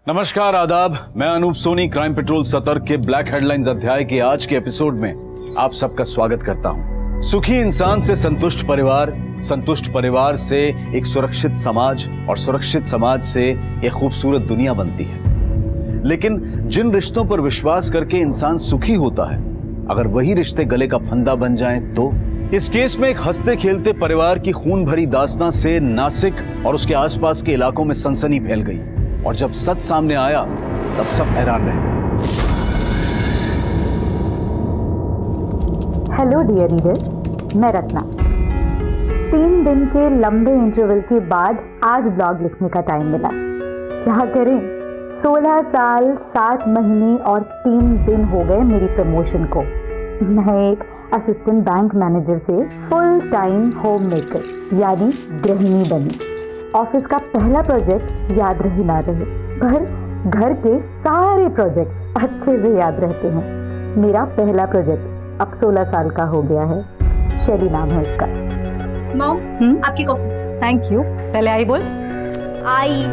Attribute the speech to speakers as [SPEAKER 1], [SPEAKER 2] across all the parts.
[SPEAKER 1] नमस्कार, आदाब। मैं अनूप सोनी क्राइम पेट्रोल सतर्क के ब्लैक हेडलाइंस अध्याय के आज के एपिसोड में आप सबका स्वागत करता हूं। सुखी इंसान से संतुष्ट परिवार से एक सुरक्षित समाज और सुरक्षित समाज से एक खूबसूरत दुनिया बनती है। लेकिन जिन रिश्तों पर विश्वास करके इंसान सुखी होता है, अगर वही रिश्ते गले का फंदा बन जाएं तो इस केस में एक हंसते खेलते परिवार की खून भरी दास्तां से नासिक और उसके आसपास के इलाकों में सनसनी फैल गई और जब सच सामने आया तब सब हैरान रह गए।
[SPEAKER 2] हेलो डियर रीडर्स, मैं रत्ना। 3 दिन के लंबे इंटरवल के बाद आज ब्लॉग लिखने का टाइम मिला। क्या करें, 16 साल 7 महीने और 3 दिन हो गए मेरी प्रमोशन को। मैं एक असिस्टेंट बैंक मैनेजर से फुल टाइम होम मेकर यानी गृहिणी बनी। ऑफिस का पहला प्रोजेक्ट याद रहे ना रहे, पर घर के सारे प्रोजेक्ट्स अच्छे से याद रहते हैं। मेरा पहला प्रोजेक्ट अब 16 साल का हो गया है। शैली नाम है उसका।
[SPEAKER 3] मॉम, आपकी कॉफी।
[SPEAKER 2] Thank you. पहले आई बोल।
[SPEAKER 3] आई।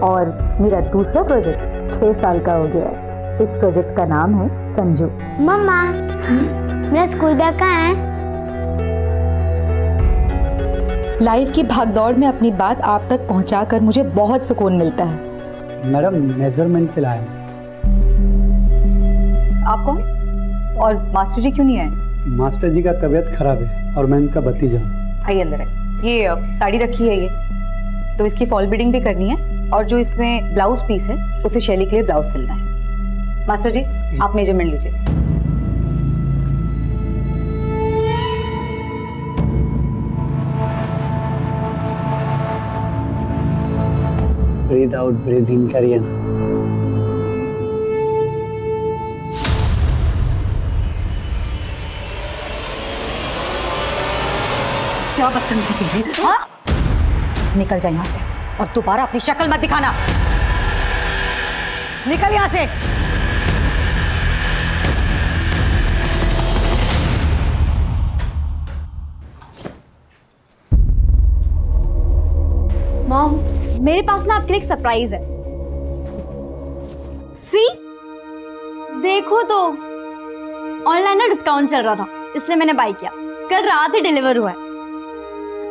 [SPEAKER 2] और मेरा दूसरा प्रोजेक्ट 6 साल का हो गया है। इस प्रोजेक्ट का नाम है संजू।
[SPEAKER 3] मम्मा, मेरा स्कूल बैग कहाँ है?
[SPEAKER 2] लाइफ की भागदौड़ में अपनी बात आप तक पहुंचाकर मुझे बहुत सुकून मिलता है।
[SPEAKER 4] मैडम, मेजरमेंट के लाए।
[SPEAKER 2] आप कौन और मास्टर जी क्यों नहीं आए?
[SPEAKER 4] मास्टर जी का तबीयत खराब है और मैं इनका भतीजा हूँ।
[SPEAKER 5] आइए अंदर है। ये साड़ी रखी है, ये तो इसकी फॉल बीडिंग भी करनी है और जो इसमें ब्लाउज पीस है उसे शैली के लिए ब्लाउज सिलना है। मास्टर जी, आप मेजरमेंट लीजिए।
[SPEAKER 4] ब्रीथ आउट ब्रीथ इन करिए ना।
[SPEAKER 5] क्या बदतमीजी चीज है? हाँ? निकल जाए यहाँ से और दोबारा अपनी शक्ल मत दिखाना। निकल यहाँ से।
[SPEAKER 3] मॉम, मेरे पास ना आपके लिए एक सरप्राइज है। सी, देखो तो ऑनलाइन ना डिस्काउंट चल रहा था, इसलिए मैंने बाय किया। कल रात ही डिलीवर हुआ है।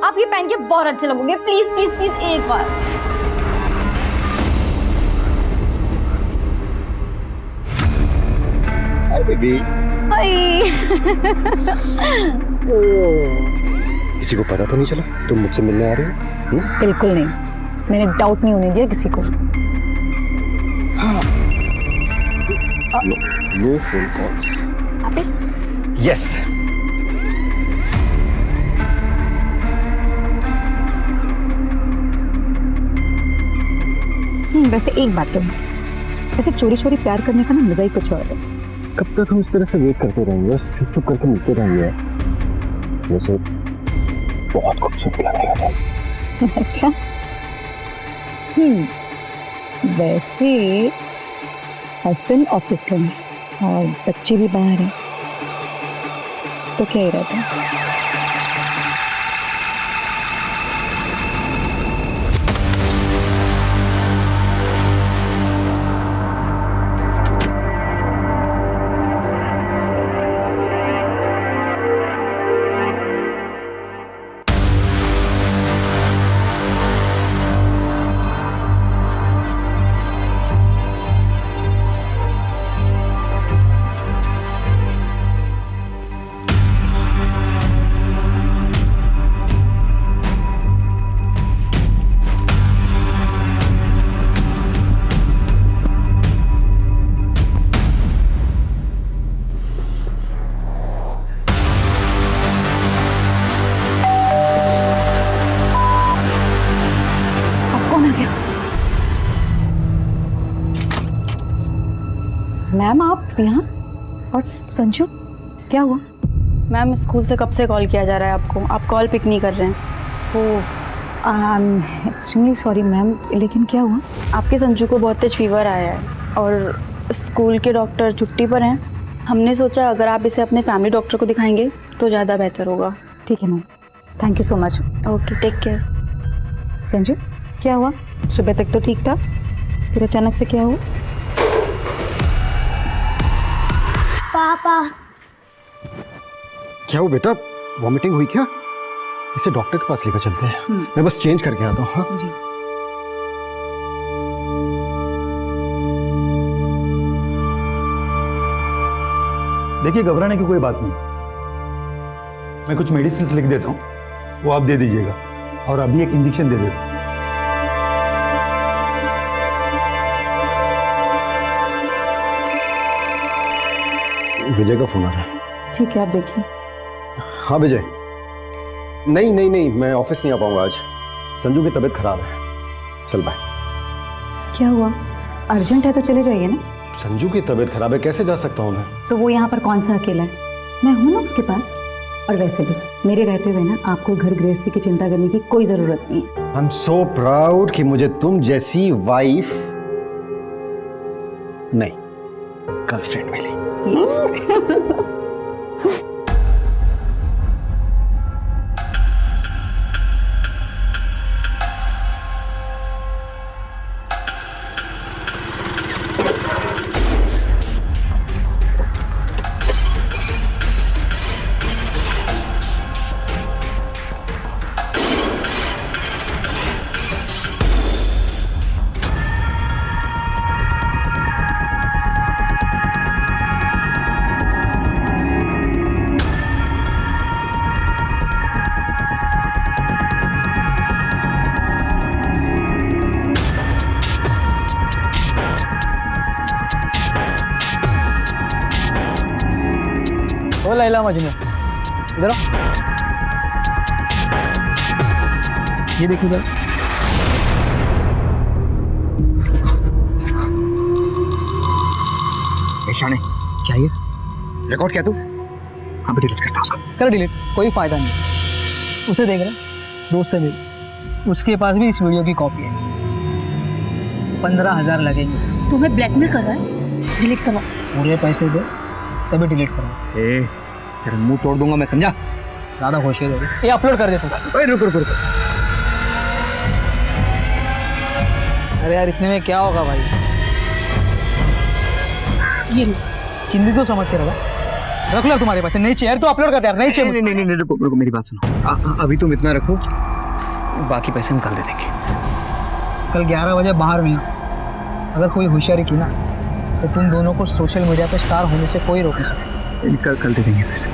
[SPEAKER 3] आप ये पहन के बहुत अच्छे लगोगे। प्लीज प्लीज प्लीज एक बार।
[SPEAKER 6] Hi baby. किसी को पता तो नहीं चला तुम मुझसे मिलने आ रही हो?
[SPEAKER 5] बिल्कुल नहीं, मैंने डाउट नहीं होने दिया किसी को।
[SPEAKER 6] No phone calls. यस।
[SPEAKER 5] वैसे एक बात तो है, ऐसे चोरी चोरी प्यार करने का ना मजा ही कुछ और है।
[SPEAKER 6] कब तक हम इस तरह से वेट करते रहेंगे और चुप चुप करके मिलते रहेंगे? वैसे बहुत खूबसूरत लगेगा तुम।
[SPEAKER 5] अच्छा, वैसे हस्बैंड ऑफिस गए और बच्चे भी बाहर हैं, तो क्या इरादा है? मैम आप यहाँ और संजू, क्या हुआ?
[SPEAKER 7] मैम, स्कूल से कब से कॉल किया जा रहा है आपको, आप कॉल पिक नहीं कर रहे हैं।
[SPEAKER 5] वो एक्सट्रीमली सॉरी मैम, लेकिन क्या हुआ?
[SPEAKER 7] आपके संजू को बहुत तेज फीवर आया है और स्कूल के डॉक्टर छुट्टी पर हैं। हमने सोचा अगर आप इसे अपने फैमिली डॉक्टर को दिखाएंगे तो ज़्यादा बेहतर होगा।
[SPEAKER 5] ठीक है ma'am, thank you so much.
[SPEAKER 7] Okay, take care.
[SPEAKER 5] Sanju, क्या हुआ? सुबह तक तो ठीक था, फिर अचानक से क्या हुआ?
[SPEAKER 3] पापा
[SPEAKER 6] क्या हो बेटा, वॉमिटिंग हुई क्या? इसे डॉक्टर के पास लेकर चलते हैं। मैं बस चेंज करके आता हूँ। हाँ
[SPEAKER 5] जी।
[SPEAKER 8] देखिए, घबराने की कोई बात नहीं। मैं कुछ मेडिसिन लिख देता हूँ, वो आप दे दीजिएगा, और अभी एक इंजेक्शन दे देता हूँ।
[SPEAKER 6] विजय का फोन आ रहा है।
[SPEAKER 5] ठीक है, आप देखिए।
[SPEAKER 6] हाँ विजय, नहीं, मैं ऑफिस नहीं आ पाऊंगा आज। संजू की तबीयत खराब है। चल बाय।
[SPEAKER 5] क्या हुआ? अर्जेंट है तो चले जाइए ना।
[SPEAKER 6] संजू की तबीयत खराब है, कैसे जा सकता हूँ मैं?
[SPEAKER 5] तो वो यहाँ पर कौन सा अकेला है? मैं हूँ ना उसके पास। और वैसे भी मेरे रहते हुए ना आपको घर गृहस्थी की चिंता करने की कोई जरूरत नहीं है।
[SPEAKER 6] आई एम सो प्राउड कि मुझे तुम जैसी वाइफ नहीं, गर्लफ्रेंड मिली।
[SPEAKER 4] ओ लैला मजनू, इधर आओ। ये देखो इधर।
[SPEAKER 9] शाने, क्या ये रिकॉर्ड क्या तू? हाँ डिलीट करता उसको।
[SPEAKER 4] कर डिलीट, कोई फायदा नहीं। उसे देख रहा, दोस्त है मेरी, उसके पास भी इस वीडियो की कॉपी है। 15,000 लगेंगे।
[SPEAKER 7] तुम्हें ब्लैकमेल कर रहा है? डिलीट करवा।
[SPEAKER 4] पूरे पैसे दे तभी डिलीट करो।
[SPEAKER 9] ए तेरा मुंह तोड़ दूंगा मैं, समझा?
[SPEAKER 4] ज़्यादा होशियार हो गई। ये अपलोड कर दे तू।
[SPEAKER 9] ओए रुक।
[SPEAKER 4] अरे यार इतने में क्या होगा भाई? ये चिंदी तो समझ के रख लो तुम्हारे पास। नहीं चाहिए तो अपलोड कर दे यार। नहीं चाहिए।
[SPEAKER 9] नहीं रुको मेरी बात सुनो। अभी तुम इतना रखो, बाकी पैसे हम कल दे देंगे।
[SPEAKER 4] कल 11 बजे बाहर मिलना। अगर कोई होशियारी की ना तो तुम दोनों को सोशल मीडिया पे स्टार होने से कोई रोक नहीं सकता।
[SPEAKER 9] कल दे देंगे पैसे।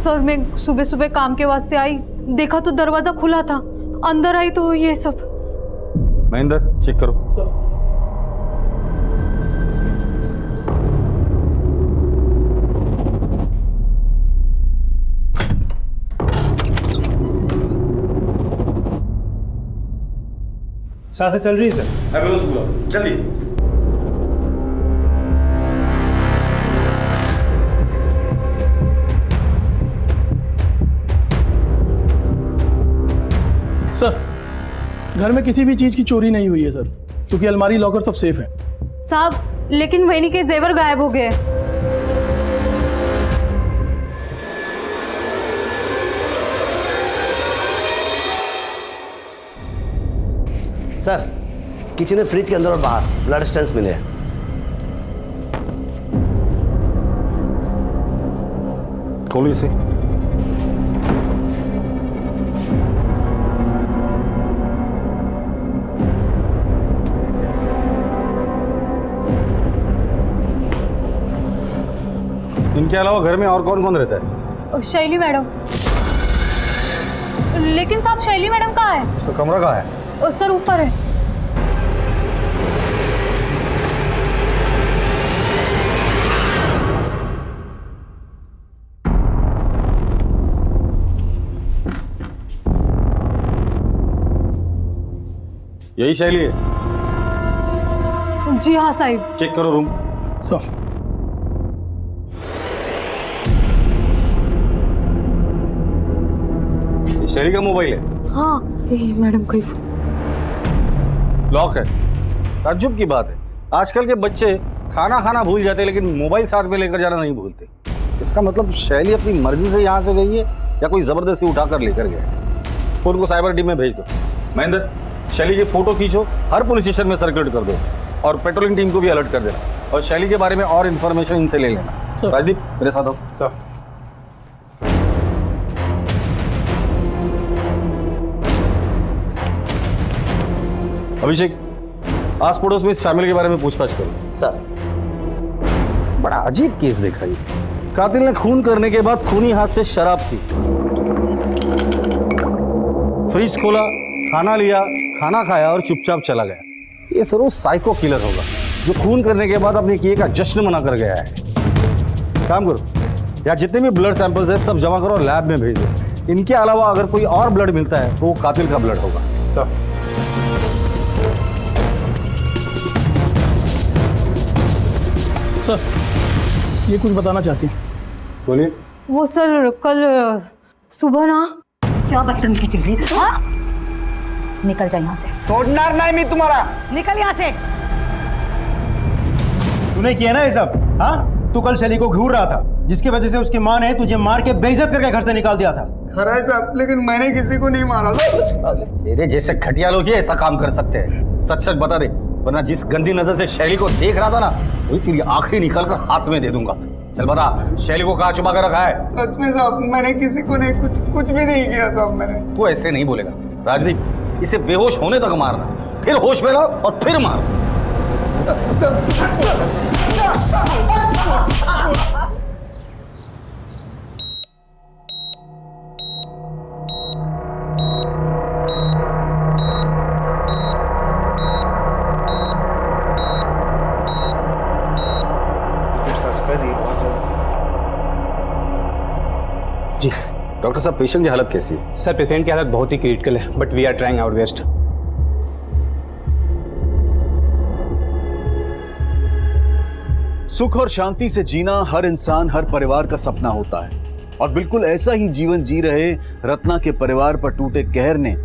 [SPEAKER 10] सर मैं सुबह सुबह काम के वास्ते आई, देखा तो दरवाजा खुला था। अंदर आई तो ये सब।
[SPEAKER 1] महेंद्र चेक करो।
[SPEAKER 8] सांसें चल रही है सर।
[SPEAKER 1] एम्बुलेंस बुलाओ जल्दी।
[SPEAKER 11] सर घर में किसी भी चीज की चोरी नहीं हुई है सर, क्योंकि अलमारी लॉकर सब सेफ है।
[SPEAKER 10] साहब लेकिन वैनी के जेवर गायब हो गए।
[SPEAKER 12] सर किचन में फ्रिज के अंदर और बाहर ब्लड स्टेंस मिले हैं।
[SPEAKER 1] खोलो इसे। इनके अलावा घर में और कौन कौन रहता है?
[SPEAKER 10] शैली मैडम। लेकिन साहब शैली मैडम कहाँ है?
[SPEAKER 1] उसका कमरा कहाँ है?
[SPEAKER 10] सर ऊपर है।
[SPEAKER 1] यही शैली है?
[SPEAKER 10] जी हाँ साहिब।
[SPEAKER 1] चेक करो रूम।
[SPEAKER 11] सर
[SPEAKER 1] शैली का मोबाइल है?
[SPEAKER 10] हाँ मैडम कोई
[SPEAKER 1] लॉक है। ताज्जुब की बात है, आजकल के बच्चे खाना खाना भूल जाते हैं लेकिन मोबाइल साथ में लेकर जाना नहीं भूलते। इसका मतलब शैली अपनी मर्जी से यहाँ से गई है या कोई जबरदस्ती उठाकर लेकर गया है। फोन को साइबर टीम में भेज दो। महेंद्र, शैली की फोटो खींचो, हर पुलिस स्टेशन में सर्कुलेट कर दो और पेट्रोलिंग टीम को भी अलर्ट कर देना और शैली के बारे में और इन्फॉर्मेशन इनसे ले लेना। राजदीप मेरे साथ आओ।
[SPEAKER 8] सर
[SPEAKER 1] अभिषेक, आस पड़ोस में इस फैमिली के बारे में पूछताछ करो।
[SPEAKER 12] सर
[SPEAKER 1] बड़ा अजीब केस देखा ये। कातिल ने खून करने के बाद खूनी हाथ से शराब पी, फ्रिज खोला, खाना लिया, खाना खाया और चुपचाप चला गया। ये जरूर साइको किलर होगा जो खून करने के बाद अपने किए का जश्न मना कर गया है। काम करो, या जितने भी ब्लड सैंपल्स हैं सब जमा करो और लैब में भेज दो। इनके अलावा अगर कोई और ब्लड मिलता है तो वो कातिल का ब्लड होगा।
[SPEAKER 8] सर
[SPEAKER 11] सर ये कुछ बताना चाहती हैं।
[SPEAKER 1] बोलिए।
[SPEAKER 10] वो सर कल सुबह ना।
[SPEAKER 5] क्या बदतमीजी चल रही है? हाँ? निकल जा यहाँ से।
[SPEAKER 9] सोडणार नहीं मैं तुम्हारा।
[SPEAKER 5] निकल यहाँ से।
[SPEAKER 8] तूने किया ना ये सब? हाँ, तू कल शैली को घूर रहा था जिसकी वजह से उसकी माँ ने तुझे मार के बेइज्जत करके घर से निकाल दिया था।
[SPEAKER 9] खरा है साहब, लेकिन मैंने किसी को नहीं मारा।
[SPEAKER 1] तेरे जैसे घटिया लोग ही ऐसा काम कर सकते हैं। सच सच बता दे, वरना जिस गंदी नजर से शैली को देख रहा था ना, वही तेरी आखिरी निकाल कर हाथ में दे दूंगा। चल बता, शैली को कहाँ छुपा कर रखा है?
[SPEAKER 9] सच में साहब, मैंने किसी को नहीं, कुछ भी नहीं किया साहब मैंने।
[SPEAKER 1] तू ऐसे नहीं बोलेगा राजदीप। इसे बेहोश होने तक मारना, फिर होश में लाओ और फिर मारो।
[SPEAKER 9] जी
[SPEAKER 1] डॉक्टर साहब, पेशेंट की हालत कैसी है?
[SPEAKER 9] सर, पेशेंट की हालत बहुत ही क्रिटिकल है, but we are trying our best.
[SPEAKER 1] सुख और शांति से जीना हर इंसान, हर परिवार का सपना होता है और बिल्कुल ऐसा ही जीवन जी रहे रत्ना के परिवार पर टूटे कहर ने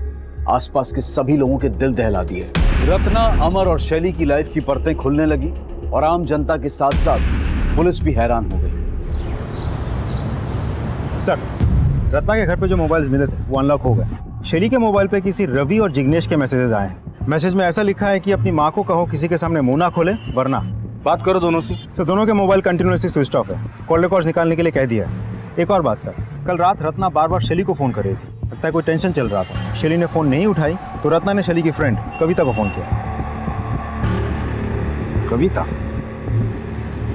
[SPEAKER 1] आसपास के सभी लोगों के दिल दहला दिए। रत्ना, अमर और शैली की लाइफ की परतें खुलने लगी और आम जनता के साथ साथ पुलिस भी हैरान हो गई।
[SPEAKER 8] सर, रत्ना के घर पे जो मोबाइल्स मिले थे वो अनलॉक हो गए। शैली के मोबाइल पे किसी रवि और जिग्नेश के मैसेजेस आए हैं। मैसेज में ऐसा लिखा है कि अपनी माँ को कहो किसी के सामने मुंह ना खोले वरना।
[SPEAKER 1] बात करो दोनों से।
[SPEAKER 8] सर, दोनों के मोबाइल कंटिन्यूसली स्विच ऑफ है। कॉल रिकॉर्ड्स निकालने के लिए कह दिया है। एक और बात सर, कल रात रत्ना बार बार शैली को फ़ोन कर रही थी। लगता है कोई टेंशन चल रहा था। शैली ने फ़ोन नहीं उठाई तो रत्ना ने शैली की फ्रेंड कविता को फ़ोन किया।
[SPEAKER 1] कविता?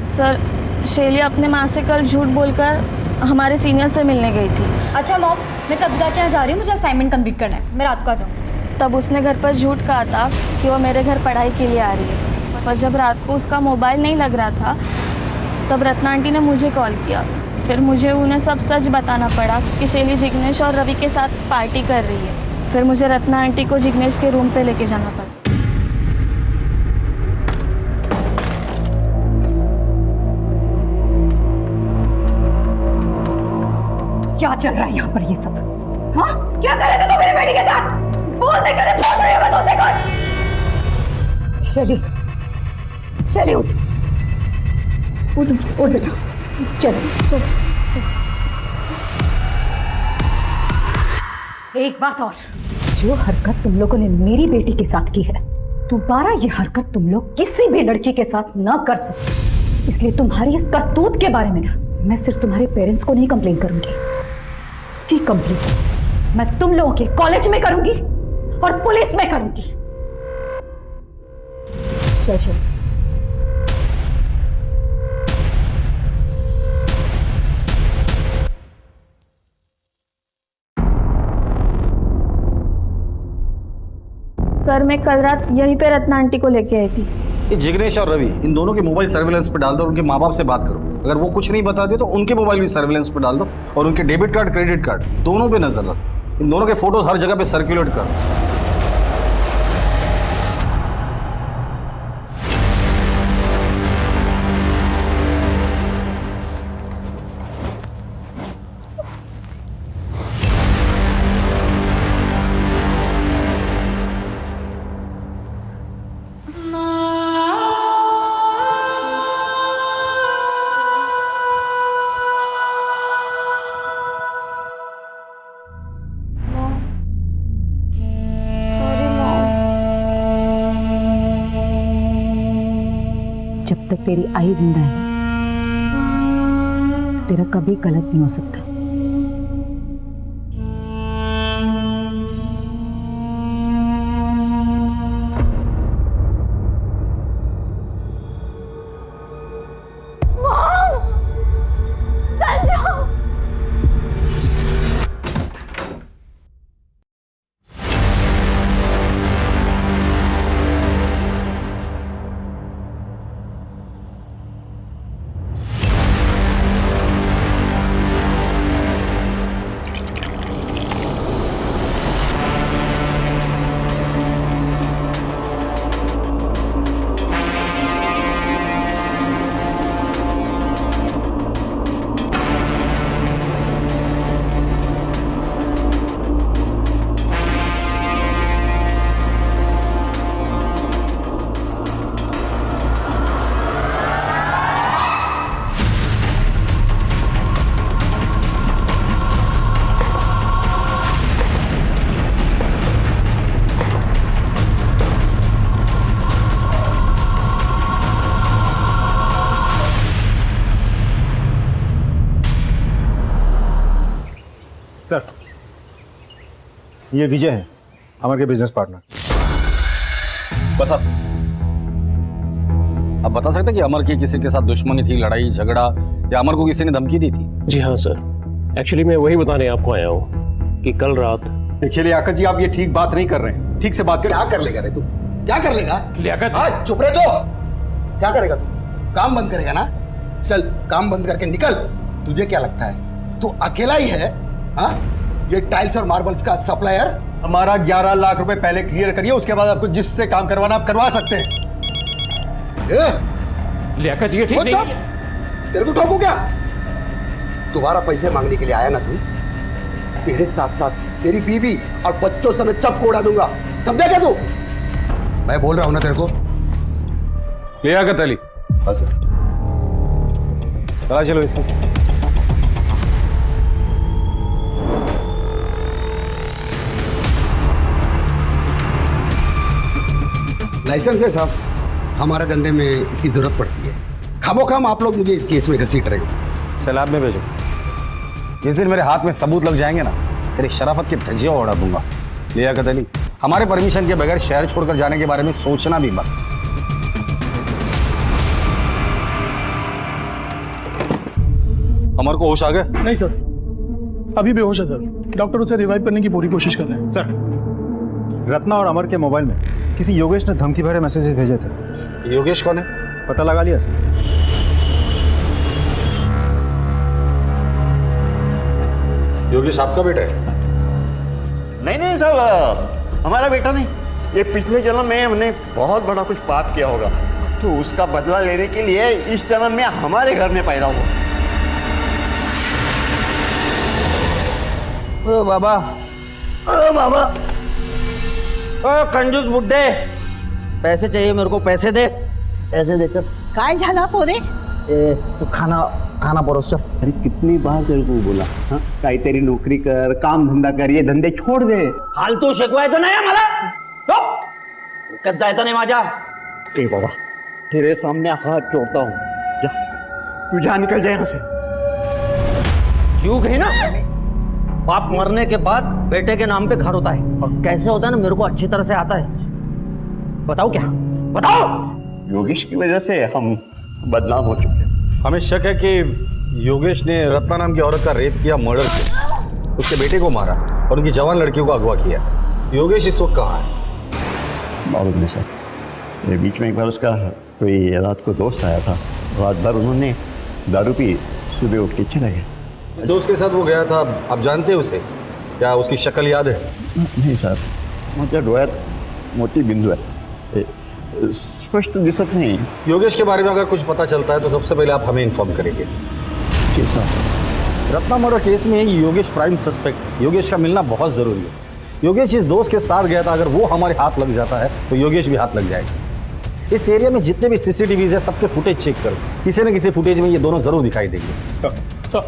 [SPEAKER 7] सर शैली अपने माँ से कल झूठ बोलकर हमारे सीनियर से मिलने गई थी।
[SPEAKER 3] अच्छा मॉम, मैं कविता के यहाँ जा रही हूँ, मुझे असाइनमेंट कंप्लीट करना है, मैं रात को आ जाऊँ।
[SPEAKER 7] तब उसने घर पर झूठ कहा था कि वो मेरे घर पढ़ाई के लिए आ रही है। पर जब रात को उसका मोबाइल नहीं लग रहा था तब रत्ना आंटी ने मुझे कॉल किया। फिर मुझे उन्हें सब सच बताना पड़ा कि शैली जिग्नेश और रवि के साथ पार्टी कर रही है। फिर मुझे रत्ना आंटी को जिग्नेश के रूम पे लेके जाना पड़ा।
[SPEAKER 5] क्या चल रहा है यहाँ पर ये सब? हाँ, क्या कर रहे थे तुम मेरी बेटी के साथ? बोल दे, करे पूछ रही हूँ मैं तुमसे कुछ। शैली उठ बेटा, चल। एक बात और, जो हरकत तुम लोगों ने मेरी बेटी के साथ की है, दोबारा ये हरकत तुम लोग किसी भी लड़की के साथ ना कर सकते। इसलिए तुम्हारी इस करतूत के बारे में ना मैं सिर्फ तुम्हारे पेरेंट्स को नहीं कंप्लेन करूंगी, उसकी कंप्लेन मैं तुम लोगों के कॉलेज में करूंगी और पुलिस में करूंगी। चल।
[SPEAKER 7] सर मैं कल रात यहीं पे रत्ना आंटी को लेके आई थी।
[SPEAKER 1] ये जिग्नेश और रवि, इन दोनों के मोबाइल सर्विलेंस पे डाल दो और उनके माँ बाप से बात करो। अगर वो कुछ नहीं बताते तो उनके मोबाइल भी सर्विलेंस पे डाल दो और उनके डेबिट कार्ड, क्रेडिट कार्ड दोनों पे नजर रखो। इन दोनों के फोटोज हर जगह पे सर्कुलेट करो।
[SPEAKER 2] जब तक तेरी आई जिंदा है तेरा कभी गलत नहीं हो सकता।
[SPEAKER 8] सर, ये विजय है, अमर के बिजनेस पार्टनर।
[SPEAKER 1] बस अब बता सकते कि अमर की किसी के साथ दुश्मनी थी, लड़ाई झगड़ा, या अमर को किसी ने धमकी दी थी?
[SPEAKER 6] जी हाँ सर, एक्चुअली मैं वही बताने आपको आया हूँ कि कल रात।
[SPEAKER 8] देखिए लियाकत जी, आप ये ठीक बात नहीं कर रहे हैं। ठीक से बात कर।
[SPEAKER 12] क्या कर लेगा रे तू? क्या कर लेगा
[SPEAKER 6] लियाकत?
[SPEAKER 12] चुप रहे तो। क्या करेगा तू? काम बंद करेगा ना? चल काम बंद करके निकल। तुझे क्या लगता है तू अकेला ही है? हाँ, ये टाइल्स और मार्बल्स का सप्लायर।
[SPEAKER 8] हमारा 11 लाख रुपए पहले क्लियर करिए, उसके बाद आपको जिससे काम करवाना आप करवा सकते हैं।
[SPEAKER 6] लियाकत जी ठीक नहीं है।
[SPEAKER 12] तेरे को ठोकू क्या? दोबारा पैसे मांगने के लिए आया ना तू, तेरे साथ साथ तेरी बीवी और बच्चों समेत सबको उड़ा दूंगा, समझा क्या तू? मैं बोल रहा हूं ना तेरे को।
[SPEAKER 1] लियाकत अली,
[SPEAKER 12] बस
[SPEAKER 1] चला चलो इसको।
[SPEAKER 12] लाइसेंस है साहब, हमारे धंधे में इसकी जरूरत पड़ती है। खामोखाम आप लोग मुझे इस केस में घसीट रहे हो।
[SPEAKER 1] सैलाब में भेजो। जिस दिन मेरे हाथ में सबूत लग जाएंगे ना, तेरी शराफत की धज्जियां उड़ा दूंगा। लियाकत अली, हमारे परमिशन के बगैर शहर छोड़कर जाने के बारे में सोचना भी मत। अमर को होश आ गए?
[SPEAKER 11] नहीं सर, अभी बेहोश है सर। डॉक्टर उसे रिवाइव करने की पूरी कोशिश कर रहे हैं।
[SPEAKER 8] सर, रत्ना और अमर के मोबाइल में किसी योगेश ने धमकी भरे मैसेजेस भेजे थे।
[SPEAKER 1] योगेश कौन है?
[SPEAKER 8] पता लगा लिया सर?
[SPEAKER 1] योगेश आपका बेटा है?
[SPEAKER 13] नहीं साहब, हमारा बेटा नहीं। ये पिछले जन्म में हमने बहुत बड़ा कुछ पाप किया होगा, तो उसका बदला लेने के लिए इस जन्म में हमारे घर में पैदा हुआ।
[SPEAKER 9] ओ बाबा, ओ बाबा, ओ कंजूस बुड्ढे, पैसे चाहिए मेरे को, पैसे दे, पैसे दे। चल
[SPEAKER 14] काय झाला पोरे?
[SPEAKER 9] तू खाना परोस चल।
[SPEAKER 13] अरे कितनी बार तेरे को बोला, हाँ काहीतरी नोकरी कर, काम धंदा कर, ये धंदे छोड़ दे.
[SPEAKER 9] फालतू शिकवायचं नाही मला. कत जायचं नाही माझ्या.
[SPEAKER 13] ए बाबा, तेरे सामने हाथ जोड़ता हूँ, जा तू जा, निकल जाए यहाँ से.
[SPEAKER 9] युग है ना, बाप मरने के बाद बेटे के नाम पे घर होता है, और कैसे होता है ना मेरे को अच्छी तरह से आता है. बताओ क्या, बताओ.
[SPEAKER 13] योगेश की वजह से हम बदनाम हो चुके हैं.
[SPEAKER 1] हमें शक है कि योगेश ने रत्ना नाम की औरत का रेप किया, मर्डर किया, उसके बेटे को मारा और उनकी जवान लड़कियों को अगवा किया. योगेश इस वक्त कहाँ है?
[SPEAKER 13] मालूम नहीं सर. ये बीच में एक बार उसका कोई रात को दोस्त आया था, रात भर उन्होंने दारू पी, सुबह उठ के चले गए.
[SPEAKER 1] दोस्त के साथ वो गया था, आप जानते हैं उसे? क्या उसकी शक्ल याद है?
[SPEAKER 13] नहीं सर, माझ्या डोळ्यात मोठी बिंदू आहे, स्पष्ट दिसत नहीं.
[SPEAKER 1] योगेश के बारे में अगर कुछ पता चलता है तो सबसे पहले आप हमें इन्फॉर्म करेंगे.
[SPEAKER 13] जी सर.
[SPEAKER 1] रत्ना मर्डर केस में योगेश प्राइम सस्पेक्ट. योगेश का मिलना बहुत जरूरी है. योगेश इस दोस्त के साथ गया था, अगर वो हमारे हाथ लग जाता है तो योगेश भी हाथ लग जाएगा. इस एरिया में जितने भी सीसीटीवीज है सबके फुटेज चेक करो, किसी न किसी फुटेज में ये दोनों जरूर दिखाई देंगे.
[SPEAKER 11] सर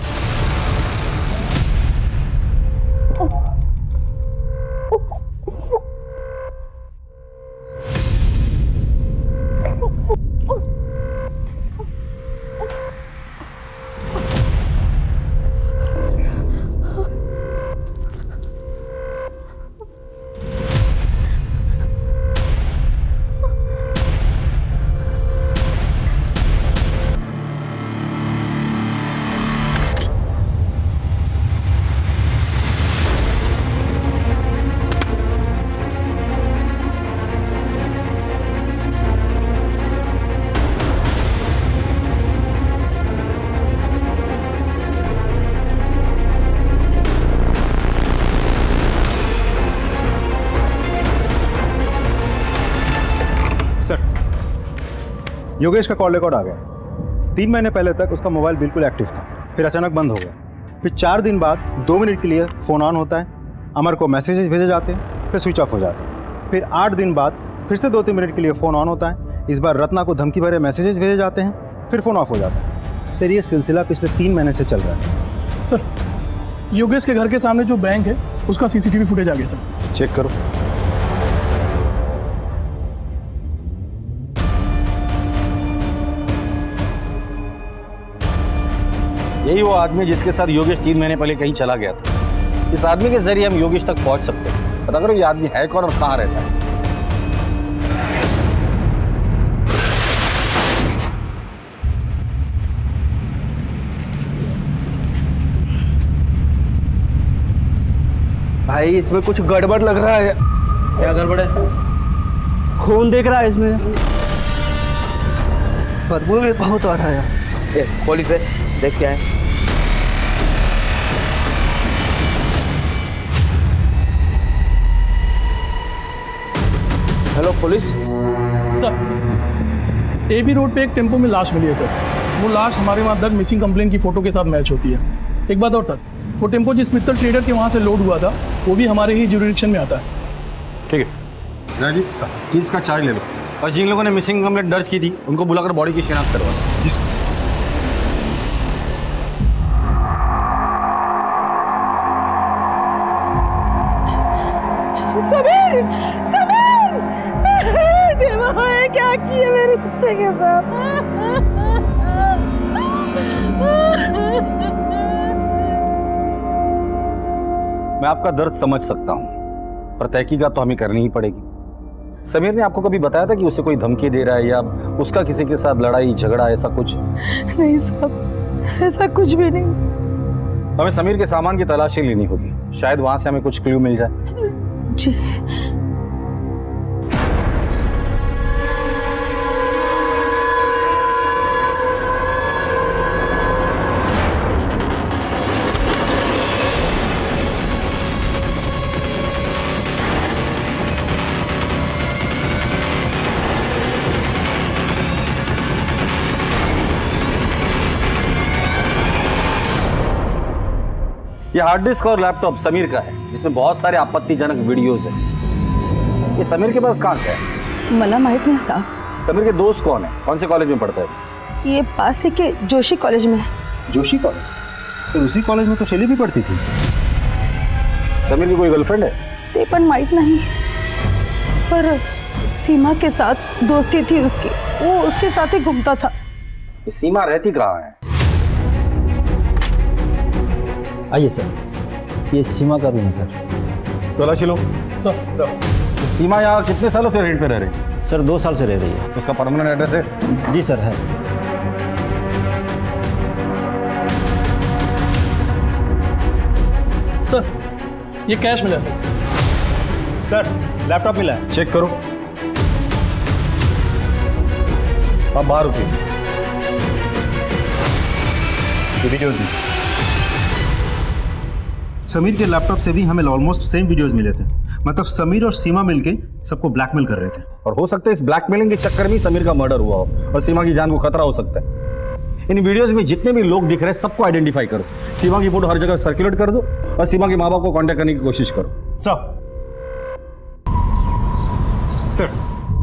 [SPEAKER 8] योगेश का कॉल रिकॉर्ड आ गया. 3 महीने पहले तक उसका मोबाइल बिल्कुल एक्टिव था, फिर अचानक बंद हो गया. फिर 4 दिन बाद 2 मिनट के लिए फ़ोन ऑन होता है, अमर को मैसेजेस भेजे जाते हैं, फिर स्विच ऑफ हो जाते हैं. फिर 8 दिन बाद फिर से 2-3 मिनट के लिए फ़ोन ऑन होता है. इस बार रत्ना को धमकी भरे मैसेजेस भेजे जाते हैं, फिर फ़ोन ऑफ हो जाता है. सर ये सिलसिला पिछले 3 महीने से चल रहा है.
[SPEAKER 11] सर योगेश के घर के सामने जो बैंक है उसका सीसीटीवी फुटेज आ गया सर.
[SPEAKER 1] चेक करो. यही वो आदमी जिसके साथ योगेश 3 महीने पहले कहीं चला गया था. इस आदमी के जरिए हम योगेश तक पहुंच सकते हैं. पता करो ये आदमी है कौन और कहाँ रहता है.
[SPEAKER 9] भाई इसमें कुछ गड़बड़ लग रहा है. क्या गड़बड़ है? खून देख रहा है इसमें, बदबू भी बहुत आ रहा है.
[SPEAKER 13] पुलिस है, देख क्या है.
[SPEAKER 9] Hello police.
[SPEAKER 11] Sir AB road पे एक टेम्पो में लाश मिली है सर. वो लाश हमारे वहाँ दर्ज मिसिंग कंप्लेन की फ़ोटो के साथ मैच होती है. एक बात और सर, वो टेम्पो जिस मित्तल ट्रेडर के वहाँ से लोड हुआ था वो भी हमारे ही ज्यूरिडिक्शन में आता है.
[SPEAKER 1] ठीक है राजीव सर, केस का चार्ज ले लो और जिन लोगों ने मिसिंग कंप्लेंट दर्ज की थी उनको बुलाकर बॉडी की शिनाख्त करवा.
[SPEAKER 14] समीर, समीर, देवा ये क्या किया मेरे कुत्ते के साथ?
[SPEAKER 1] मैं आपका दर्द समझ सकता हूँ, पर तहकीकात तो हमें करनी ही पड़ेगी. समीर ने आपको कभी बताया था कि उसे कोई धमकी दे रहा है या उसका किसी के साथ लड़ाई झगड़ा ऐसा कुछ?
[SPEAKER 14] नहीं साहब, ऐसा कुछ भी नहीं.
[SPEAKER 1] हमें समीर के सामान की तलाशी लेनी होगी, शायद वहां से हमें कुछ क्लू मिल जाए.
[SPEAKER 14] जी
[SPEAKER 1] ये हार्ड डिस्क और लैपटॉप समीर का है, जिसमें बहुत सारे आपत्तिजनक वीडियोस हैं। ये समीर के पास कहाँ से है?
[SPEAKER 14] मला माहित नहीं साहब।
[SPEAKER 1] समीर के दोस्त कौन है? कौन से कॉलेज में पढ़ते हैं?
[SPEAKER 14] ये पास ही के जोशी कॉलेज में है।
[SPEAKER 8] जोशी कॉलेज? सर उसी कॉलेज में तो शैली भी पढ़ती थी।
[SPEAKER 1] समीर की कोई गर्लफ्रेंड है?
[SPEAKER 14] ते पण माहित नहीं, पर सीमा के साथ दोस्ती थी उसकी, वो उसके साथ ही घूमता था।
[SPEAKER 1] ये सीमा रहती कहाँ है?
[SPEAKER 6] आइए सर, ये सीमा का रूम है सर।
[SPEAKER 1] तलाशी लो।
[SPEAKER 11] सर
[SPEAKER 1] सीमा यहाँ कितने सालों से रेंट पे रह रही है?
[SPEAKER 6] सर 2 साल से रह रही है।
[SPEAKER 1] उसका परमानेंट एड्रेस है?
[SPEAKER 6] जी सर है।
[SPEAKER 11] सर ये कैश मिला सर।
[SPEAKER 8] सर लैपटॉप मिला है।
[SPEAKER 1] चेक करो। अब बाहर रुकिए। ये वीडियोस भी।
[SPEAKER 8] समीर के लैपटॉप से भी हमें ऑलमोस्ट सेम वीडियोस मिले थे। मतलब समीर और सीमा मिलके सबको ब्लैकमेल कर रहे थे।
[SPEAKER 1] और हो सकता है इस ब्लैकमेलिंग के चक्कर में समीर का मर्डर हुआ हो और सीमा की जान को खतरा हो सकता है। इन वीडियोस में जितने भी लोग दिख रहे हैं सबको आइडेंटिफाई करो। सीमा की फोटो हर जगह सर्कुलेट कर दो और सीमा के माँ बाप को कांटेक्ट करने की कोशिश करो।
[SPEAKER 8] सर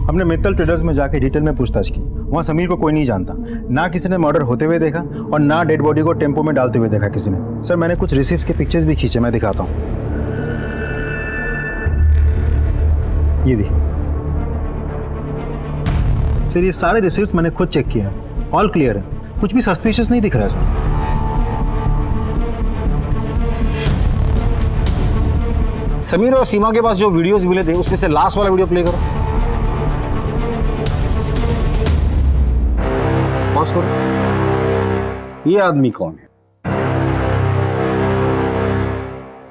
[SPEAKER 8] हमने मित्तल ट्रेडर्स में जाके डिटेल में पूछताछ की। वहाँ समीर को कोई नहीं जानता, ना किसी ने मर्डर होते हुए देखा और ना डेड बॉडी को टेम्पो में डालते हुए देखा किसी ने। सर मैंने कुछ रिसीप्ट्स के पिक्चर्स भी खींचे, मैं दिखाता हूँ। ये भी सर, ये सारे रिसीप्ट्स मैंने खुद चेक किए हैं, ऑल क्लियर है, कुछ भी सस्पिशियस नहीं दिख रहा है सर।
[SPEAKER 1] समीर और सीमा के पास जो वीडियोस मिले थे उसमें से लास्ट वाला वीडियो प्ले करो। पॉज करो। ये आदमी कौन है?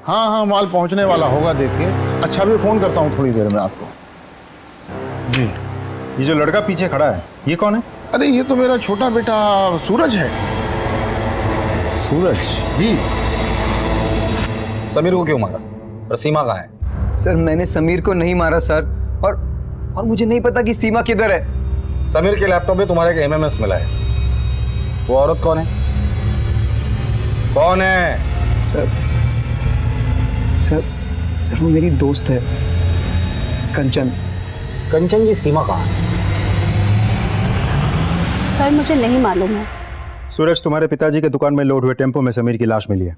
[SPEAKER 15] हाँ माल पहुंचने वाला होगा, देखिए। अच्छा भी फोन करता हूँ थोड़ी देर में आपको।
[SPEAKER 8] जी ये जो लड़का पीछे खड़ा है ये कौन है?
[SPEAKER 15] अरे ये तो मेरा छोटा बेटा सूरज है।
[SPEAKER 8] सूरज जी।
[SPEAKER 1] समीर को क्यों मारा और सीमा कहाँ है?
[SPEAKER 4] सर मैंने समीर को नहीं मारा सर, और मुझे नहीं पता कि सीमा किधर है।
[SPEAKER 1] समीर के लैपटॉप में तुम्हारा एक एमएमएस मिला है। वो औरत कौन है? कौन है?
[SPEAKER 4] सर वो मेरी दोस्त है, कंचन।
[SPEAKER 1] कंचन जी, सीमा कहाँ है?
[SPEAKER 14] सर मुझे नहीं मालूम है।
[SPEAKER 8] सूरज तुम्हारे पिताजी के दुकान में लोड हुए टेम्पो में समीर की लाश मिली है।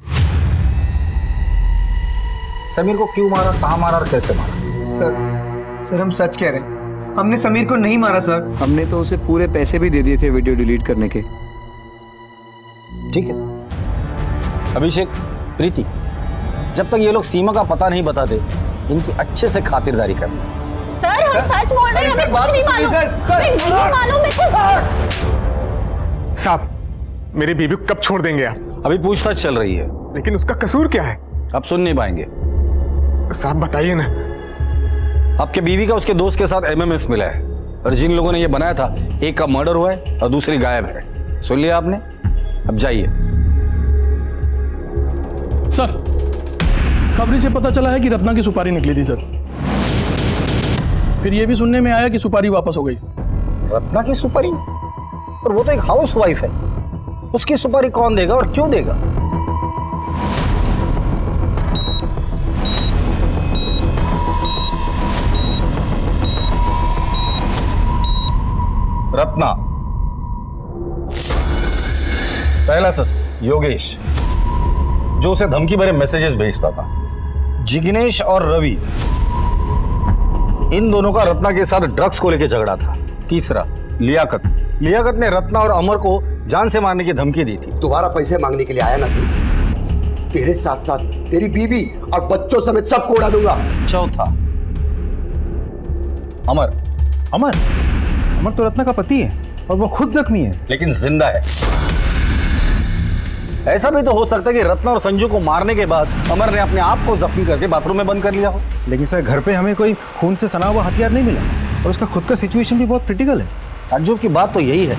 [SPEAKER 1] समीर को क्यों मारा, कहाँ मारा और कैसे मारा?
[SPEAKER 4] सर हम सच कह रहे हैं, हमने समीर को नहीं मारा सर। हमने तो उसे पूरे पैसे भी दे दिए थे वीडियो डिलीट करने के।
[SPEAKER 1] ठीक है अभिषेक, प्रीति, जब तक ये लोग सीमा का पता नहीं बताते इनकी अच्छे से खातिरदारी करना।
[SPEAKER 7] सर हम सच बोल रहे हैं, हमें कुछ नहीं मालूम। हमें नहीं मालूम है।
[SPEAKER 15] साहब मेरी बीबी को कब छोड़ देंगे आप?
[SPEAKER 1] अभी पूछताछ चल रही है।
[SPEAKER 15] लेकिन उसका कसूर क्या है?
[SPEAKER 1] अब सुन नहीं पाएंगे।
[SPEAKER 15] साहब बताइए ना।
[SPEAKER 1] आपके बीवी का उसके दोस्त के साथ एमएमएस मिला है और जिन लोगों ने ये बनाया था एक का मर्डर हुआ है और दूसरी गायब है। सुन लिया आपने? अब जाइए।
[SPEAKER 11] सर खबरी से पता चला है कि रत्ना की सुपारी निकली थी सर। फिर ये भी सुनने में आया कि सुपारी वापस हो गई।
[SPEAKER 1] रत्ना की सुपारी? पर वो तो एक हाउस वाइफ है, उसकी सुपारी कौन देगा और क्यों देगा? रत्ना, पहला सस्पेक्ट योगेश, जो उसे धमकी भरे मैसेजेस भेजता था। जिग्नेश और रवि, इन दोनों का रत्ना के साथ ड्रग्स को लेकर झगड़ा था। तीसरा लियाकत, लियाकत ने रत्ना और अमर को जान से मारने की धमकी दी थी।
[SPEAKER 12] दोबारा पैसे मांगने के लिए आया ना तू, तेरे साथ साथ तेरी बीवी और बच्चों समेत सबको उड़ा दूंगा।
[SPEAKER 1] चौथा अमर।
[SPEAKER 8] अमर? अमर तो रत्ना का पति है और वो खुद जख्मी है,
[SPEAKER 1] लेकिन जिंदा है। ऐसा भी तो हो सकता है कि रत्ना और संजू को मारने के बाद अमर ने अपने आप को जख्मी करके बाथरूम में बंद कर लिया हो।
[SPEAKER 8] लेकिन सर घर पे हमें कोई खून से सना हुआ हथियार नहीं मिला और उसका खुद का सिचुएशन भी बहुत क्रिटिकल है।
[SPEAKER 1] ताज्जुब की बात तो यही है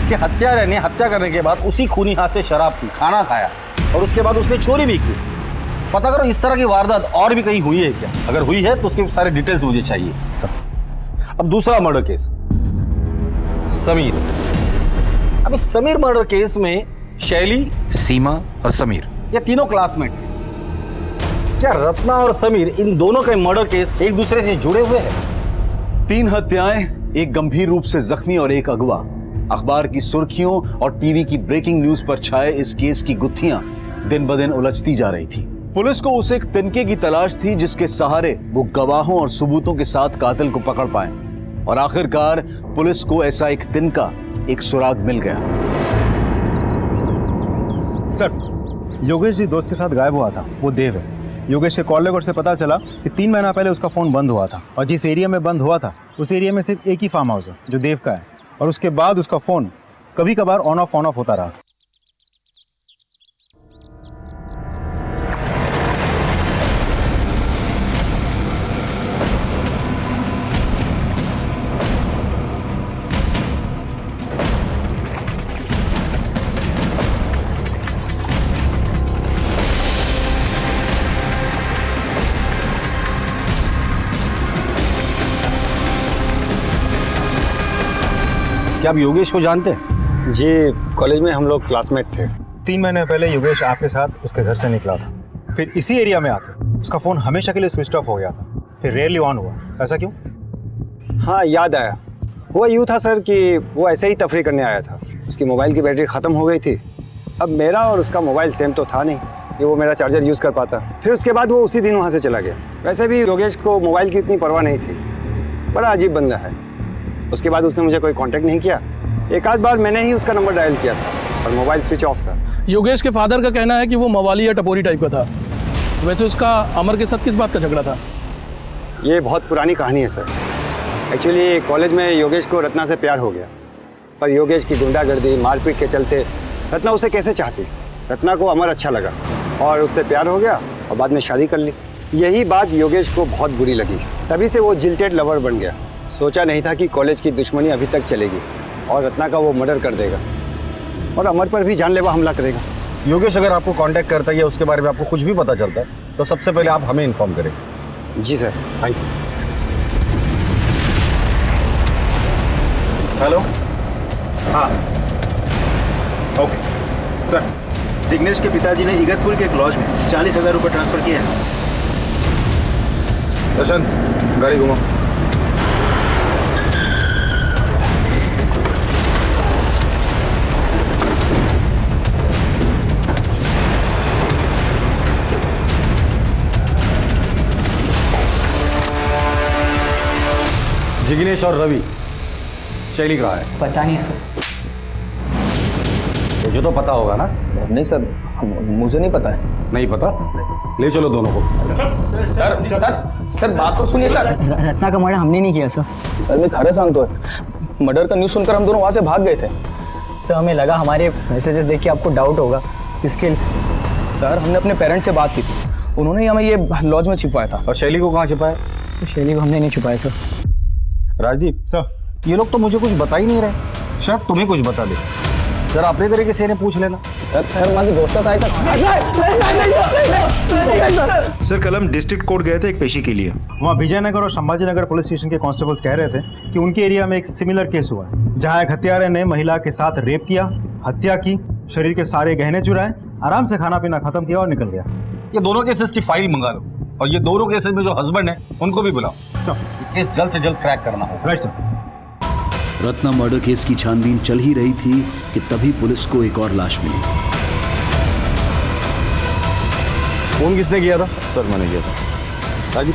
[SPEAKER 1] कि हत्यारे ने हत्या करने के बाद उसी खूनी हाथ से शराब पी, खाना खाया और उसके बाद उसने चोरी भी की। पता करो इस तरह की वारदात और भी कहीं हुई है क्या? अगर हुई है तो उसके सारे डिटेल्स मुझे चाहिए सब। अब दूसरा मर्डर केस, समीर। अब इस समीर मर्डर केस में शैली, सीमा और समीर ये तीनों क्लासमेट हैं।
[SPEAKER 9] क्या रत्ना और समीर इन दोनों के मर्डर केस एक दूसरे से जुड़े हुए हैं?
[SPEAKER 1] 3 हत्याएं, एक गंभीर रूप से जख्मी और एक अगवा। अखबार की सुर्खियों और टीवी की ब्रेकिंग न्यूज पर छाए इस केस की गुत्थियां दिन ब दिन उलझती जा रही थी। पुलिस को उस एक तिनके की तलाश थी जिसके सहारे वो गवाहों और सबूतों के साथ कातिल को पकड़ पाए, और आखिरकार पुलिस को ऐसा एक तिनका, एक सुराग मिल गया।
[SPEAKER 8] सर, योगेश जी दोस्त के साथ गायब हुआ था, वो देव है। योगेश के कॉल रिकॉर्ड से पता चला कि 3 महीना पहले उसका फ़ोन बंद हुआ था, और जिस एरिया में बंद हुआ था उस एरिया में सिर्फ एक ही फार्म हाउस है जो देव का है, और उसके बाद उसका फ़ोन कभी कभार ऑन ऑफ होता रहा।
[SPEAKER 9] क्या आप योगेश को जानते हैं?
[SPEAKER 6] जी, कॉलेज में हम लोग क्लासमेट थे।
[SPEAKER 8] 3 महीने पहले योगेश आपके साथ उसके घर से निकला था, फिर इसी एरिया में आकर उसका फ़ोन हमेशा के लिए स्विच ऑफ हो गया था, फिर रेयरली ऑन हुआ। ऐसा क्यों?
[SPEAKER 6] हाँ, याद आया। हुआ यूँ था सर कि वो ऐसे ही तफरी करने आया था, उसकी मोबाइल की बैटरी ख़त्म हो गई थी। अब मेरा और उसका मोबाइल सेम तो था नहीं कि वो मेरा चार्जर यूज़ कर पाता। फिर उसके बाद वो उसी दिन वहाँ से चला गया। वैसे भी योगेश को मोबाइल की इतनी परवाह नहीं थी, बड़ा अजीब बंदा है। उसके बाद उसने मुझे कोई कांटेक्ट नहीं किया। एक आध बार मैंने ही उसका नंबर डायल किया था और मोबाइल स्विच ऑफ था।
[SPEAKER 11] योगेश के फादर का कहना है कि वो मवाली या टपोरी टाइप का था। वैसे उसका अमर के साथ किस बात का झगड़ा था?
[SPEAKER 6] ये बहुत पुरानी कहानी है सर। एक्चुअली कॉलेज में योगेश को रत्ना से प्यार हो गया, पर योगेश की गुंडागर्दी मारपीट के चलते रत्ना उसे कैसे चाहती। रत्ना को अमर अच्छा लगा और उससे प्यार हो गया और बाद में शादी कर ली। यही बात योगेश को बहुत बुरी लगी, तभी से वो जिल्टेड लवर बन गया। सोचा नहीं था कि कॉलेज की दुश्मनी अभी तक चलेगी और रत्ना का वो मर्डर कर देगा और अमर पर भी जानलेवा हमला करेगा।
[SPEAKER 9] योगेश अगर आपको कांटेक्ट करता है या उसके बारे में आपको कुछ भी पता चलता है तो सबसे पहले आप हमें इन्फॉर्म करें।
[SPEAKER 6] जी सर।
[SPEAKER 9] Thank you.
[SPEAKER 8] हेलो, हाँ, ओके सर। जिग्नेश के पिताजी ने इगतपुर के एक लॉज में 40,000 रुपये ट्रांसफर किए हैं।
[SPEAKER 9] प्रशांत, गाड़ी घुमाओ। जिग्नेश और रवि, शैली कहाँ है?
[SPEAKER 4] पता नहीं सर।
[SPEAKER 9] तुझे तो पता होगा ना?
[SPEAKER 4] नहीं सर, मुझे नहीं पता है।
[SPEAKER 9] नहीं पता? ले चलो दोनों को।
[SPEAKER 4] सर बात तो सुनिए सर। रत्ना का मर्डर हमने नहीं किया सर। सर मैं खरे सांगतो मर्डर का न्यूज़ सुनकर हम दोनों वहाँ से भाग गए थे। सर हमें लगा हमारे मैसेजेस देख के आपको डाउट होगा, इसके लिए सर हमने अपने पेरेंट्स से बात की थी, उन्होंने ही हमें ये लॉज में छिपाया था।
[SPEAKER 9] और शैली को कहाँ छिपाया?
[SPEAKER 4] तो शैली को हमने नहीं छुपाया सर।
[SPEAKER 9] राजदीप सर, ये लोग तो मुझे कुछ बता ही नहीं रहे। शायद तुम्हें कुछ बता दे। सर अपने तरीके से इन्हें पूछ लेना।
[SPEAKER 4] सर हमारे दोस्त था।
[SPEAKER 8] सर कल हम डिस्ट्रिक्ट कोर्ट गए थे एक पेशी के लिए। वहाँ विजयनगर और संभाजी नगर पुलिस स्टेशन के कांस्टेबल्स कह रहे थे कि उनके एरिया में एक सिमिलर केस हुआ है, जहाँ एक हत्यारे ने महिला के साथ रेप किया, हत्या की, शरीर के सारे गहने चुराए, आराम से खाना पीना खत्म किया और निकल गया।
[SPEAKER 9] ये दोनों केसेस की फाइल मंगा लो और ये दोनों केसेस में जो हस्बैंड है उनको भी बुलाओ।
[SPEAKER 8] सर
[SPEAKER 9] केस जल्द से जल्द क्रैक करना होगा।
[SPEAKER 8] Right sir.
[SPEAKER 1] Ratna murder case की छानबीन चल ही रही थी कि तभी पुलिस को एक और लाश मिली।
[SPEAKER 9] फोन किसने किया था?
[SPEAKER 8] सर मैंने किया था।
[SPEAKER 9] राजीव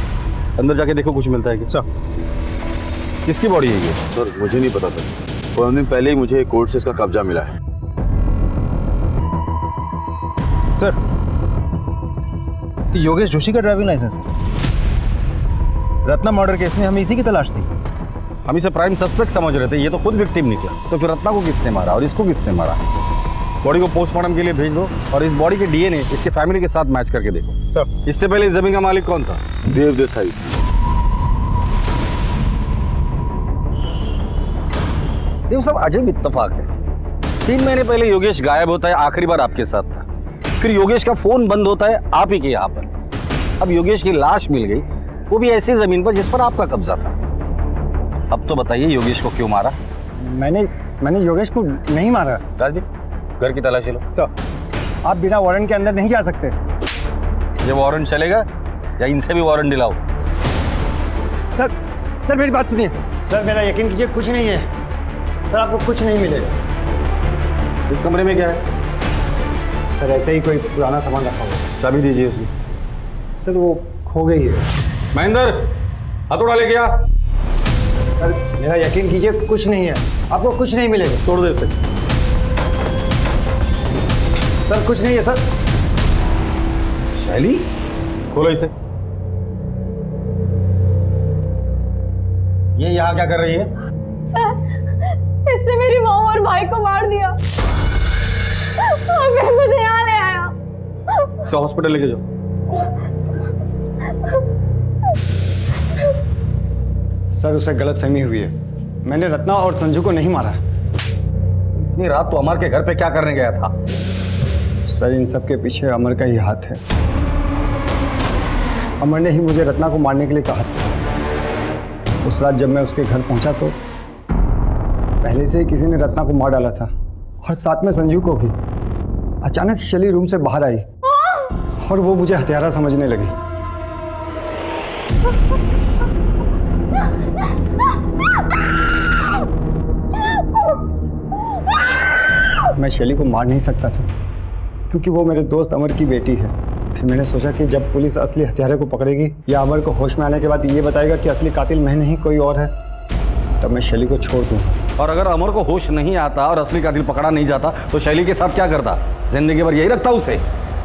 [SPEAKER 9] अंदर जाके देखो कुछ मिलता है क्या?
[SPEAKER 8] सर
[SPEAKER 9] किसकी बॉडी है ये?
[SPEAKER 16] सर मुझे नहीं पता था, 15 दिन पहले ही मुझे कोर्ट से इसका कब्जा मिला है।
[SPEAKER 8] सर योगेश जोशी का ड्राइविंग लाइसेंस है। रत्ना मर्डर केस में हमें इसी की तलाश थी।
[SPEAKER 9] हम इसे प्राइम सस्पेक्ट समझ रहे थे, ये तो खुद विक्टिम निकला। तो फिर रत्ना को किसने मारा और इसको किसने मारा? बॉडी को पोस्टमार्टम के लिए भेज दो और इस बॉडी के डीएनए इसके फैमिली के साथ मैच करके देखो।
[SPEAKER 8] सर
[SPEAKER 9] इससे पहले इस जमीन का मालिक कौन था?
[SPEAKER 16] देव देसाई।
[SPEAKER 9] देखो सब अजब इत्तेफाक है। 3 महीने पहले योगेश गायब होता है, आखिरी बार आपके साथ था। फिर योगेश का फोन बंद होता है आप ही के यहाँ पर। अब योगेश की लाश मिल गई, वो भी ऐसी जमीन पर जिस पर आपका कब्जा था। अब तो बताइए योगेश को क्यों मारा?
[SPEAKER 6] मैंने योगेश को नहीं मारा।
[SPEAKER 9] राजदीप घर की तलाशी लो।
[SPEAKER 6] सर आप बिना वारंट के अंदर नहीं जा सकते।
[SPEAKER 9] ये वारंट चलेगा या इनसे भी वारंट दिलाओ।
[SPEAKER 6] सर सर मेरी बात सुनिए सर, मेरा यकीन कीजिए कुछ नहीं है सर, आपको कुछ नहीं मिलेगा।
[SPEAKER 9] इस कमरे में क्या है?
[SPEAKER 6] सर ऐसे ही कोई पुराना सामान रखा हुआ है।
[SPEAKER 9] चाबी दीजिए उसकी।
[SPEAKER 6] सर वो खो गई है।
[SPEAKER 9] महेंद्र, हथौड़ा लेके आ।
[SPEAKER 6] सर मेरा यकीन कीजिए कुछ नहीं है, आपको कुछ नहीं मिलेगा।
[SPEAKER 9] तोड़ दे इसे।
[SPEAKER 6] सर कुछ नहीं है सर।
[SPEAKER 9] शैली, खोलो इसे। ये यहाँ क्या कर रही है?
[SPEAKER 3] सर, इसने मेरी माँ और भाई को मार दिया और फिर मुझे यहाँ ले आया।
[SPEAKER 9] इसे हॉस्पिटल लेके जाओ।
[SPEAKER 6] सर उसे गलतफहमी हुई है, मैंने रत्ना और संजू को नहीं मारा।
[SPEAKER 9] इतनी रात तो अमर के घर पे क्या करने गया था?
[SPEAKER 6] सर इन सब के पीछे अमर का ही हाथ है। अमर ने ही मुझे रत्ना को मारने के लिए कहा था। उस रात जब मैं उसके घर पहुंचा तो पहले से ही किसी ने रत्ना को मार डाला था और साथ में संजू को भी। अचानक शैली रूम से बाहर आई और वो मुझे हत्यारा समझने लगी। मैं शैली को मार नहीं सकता था क्योंकि वो मेरे दोस्त अमर की बेटी है। फिर मैंने सोचा कि जब पुलिस असली हत्यारे को पकड़ेगी या अमर को होश में आने के बाद ये बताएगा कि असली कातिल मैं नहीं कोई और है, तब मैं शैली को छोड़ दूंगा।
[SPEAKER 9] और अगर अमर को होश नहीं आता और असली कातिल पकड़ा नहीं जाता तो शैली के साथ क्या करता? जिंदगी भर यही रखता उसे?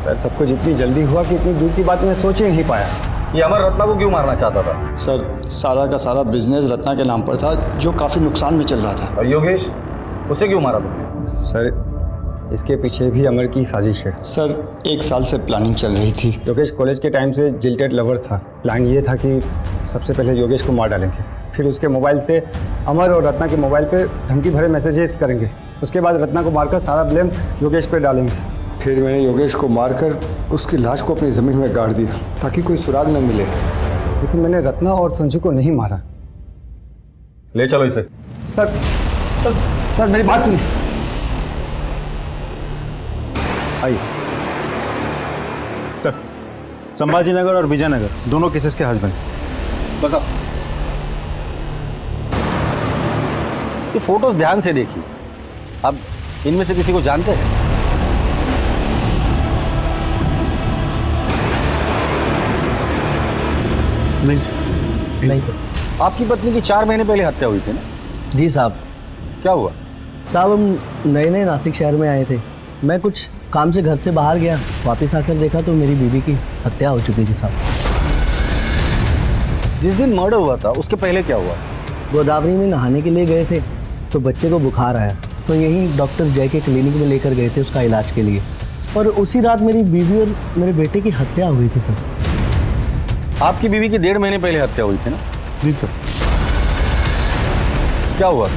[SPEAKER 6] सर सब कुछ इतनी जल्दी हुआ कि इतनी दूर की बात मैं सोच ही नहीं पाया।
[SPEAKER 9] ये अमर रत्ना को क्यों मारना चाहता था?
[SPEAKER 15] सर सारा का सारा बिजनेस रत्ना के नाम पर था जो काफ़ी नुकसान में चल रहा था।
[SPEAKER 9] और योगेश, उसे क्यों मारा तुमने?
[SPEAKER 6] सर इसके पीछे भी अमर की साजिश है।
[SPEAKER 15] सर 1 साल से प्लानिंग चल रही थी।
[SPEAKER 6] योगेश कॉलेज के टाइम से जिल्टेड लवर था। प्लान ये था कि सबसे पहले योगेश को मार डालेंगे, फिर उसके मोबाइल से अमर और रत्ना के मोबाइल पे धमकी भरे मैसेजेस करेंगे, उसके बाद रत्ना को मारकर सारा ब्लेम योगेश पे डालेंगे।
[SPEAKER 15] फिर मैंने योगेश को मारकर उसकी लाश को अपनी ज़मीन में गाड़ दिया ताकि कोई सुराग न मिले।
[SPEAKER 6] लेकिन मैंने रत्ना और संजू को नहीं मारा।
[SPEAKER 9] ले चलो इसे।
[SPEAKER 6] सर मेरी बात सुनिए।
[SPEAKER 8] आइए सर, संभाजी नगर और विजयनगर दोनों केसेस के हस्बैंड।
[SPEAKER 9] बस अब ये फोटोज ध्यान से देखिए। अब इनमें से किसी को जानते हैं?
[SPEAKER 8] नहीं सर।
[SPEAKER 4] नहीं सर।
[SPEAKER 9] आपकी पत्नी की 4 महीने पहले हत्या हुई थी ना?
[SPEAKER 4] जी साहब।
[SPEAKER 9] क्या हुआ?
[SPEAKER 4] साहब हम नए नए नासिक शहर में आए थे। मैं कुछ काम से घर से बाहर गया, वापस आकर देखा तो मेरी बीवी की हत्या हो चुकी थी साहब।
[SPEAKER 9] जिस दिन मर्डर हुआ था उसके पहले क्या हुआ?
[SPEAKER 4] गोदावरी में नहाने के लिए गए थे तो बच्चे को बुखार आया, तो यहीं डॉक्टर जय के क्लिनिक में लेकर गए थे उसका इलाज के लिए, और उसी रात मेरी बीवी और मेरे बेटे की हत्या हुई थी सर।
[SPEAKER 9] आपकी बीवी की 1.5 महीने पहले हत्या हुई थी ना?
[SPEAKER 8] जी सर।
[SPEAKER 9] क्या हुआ?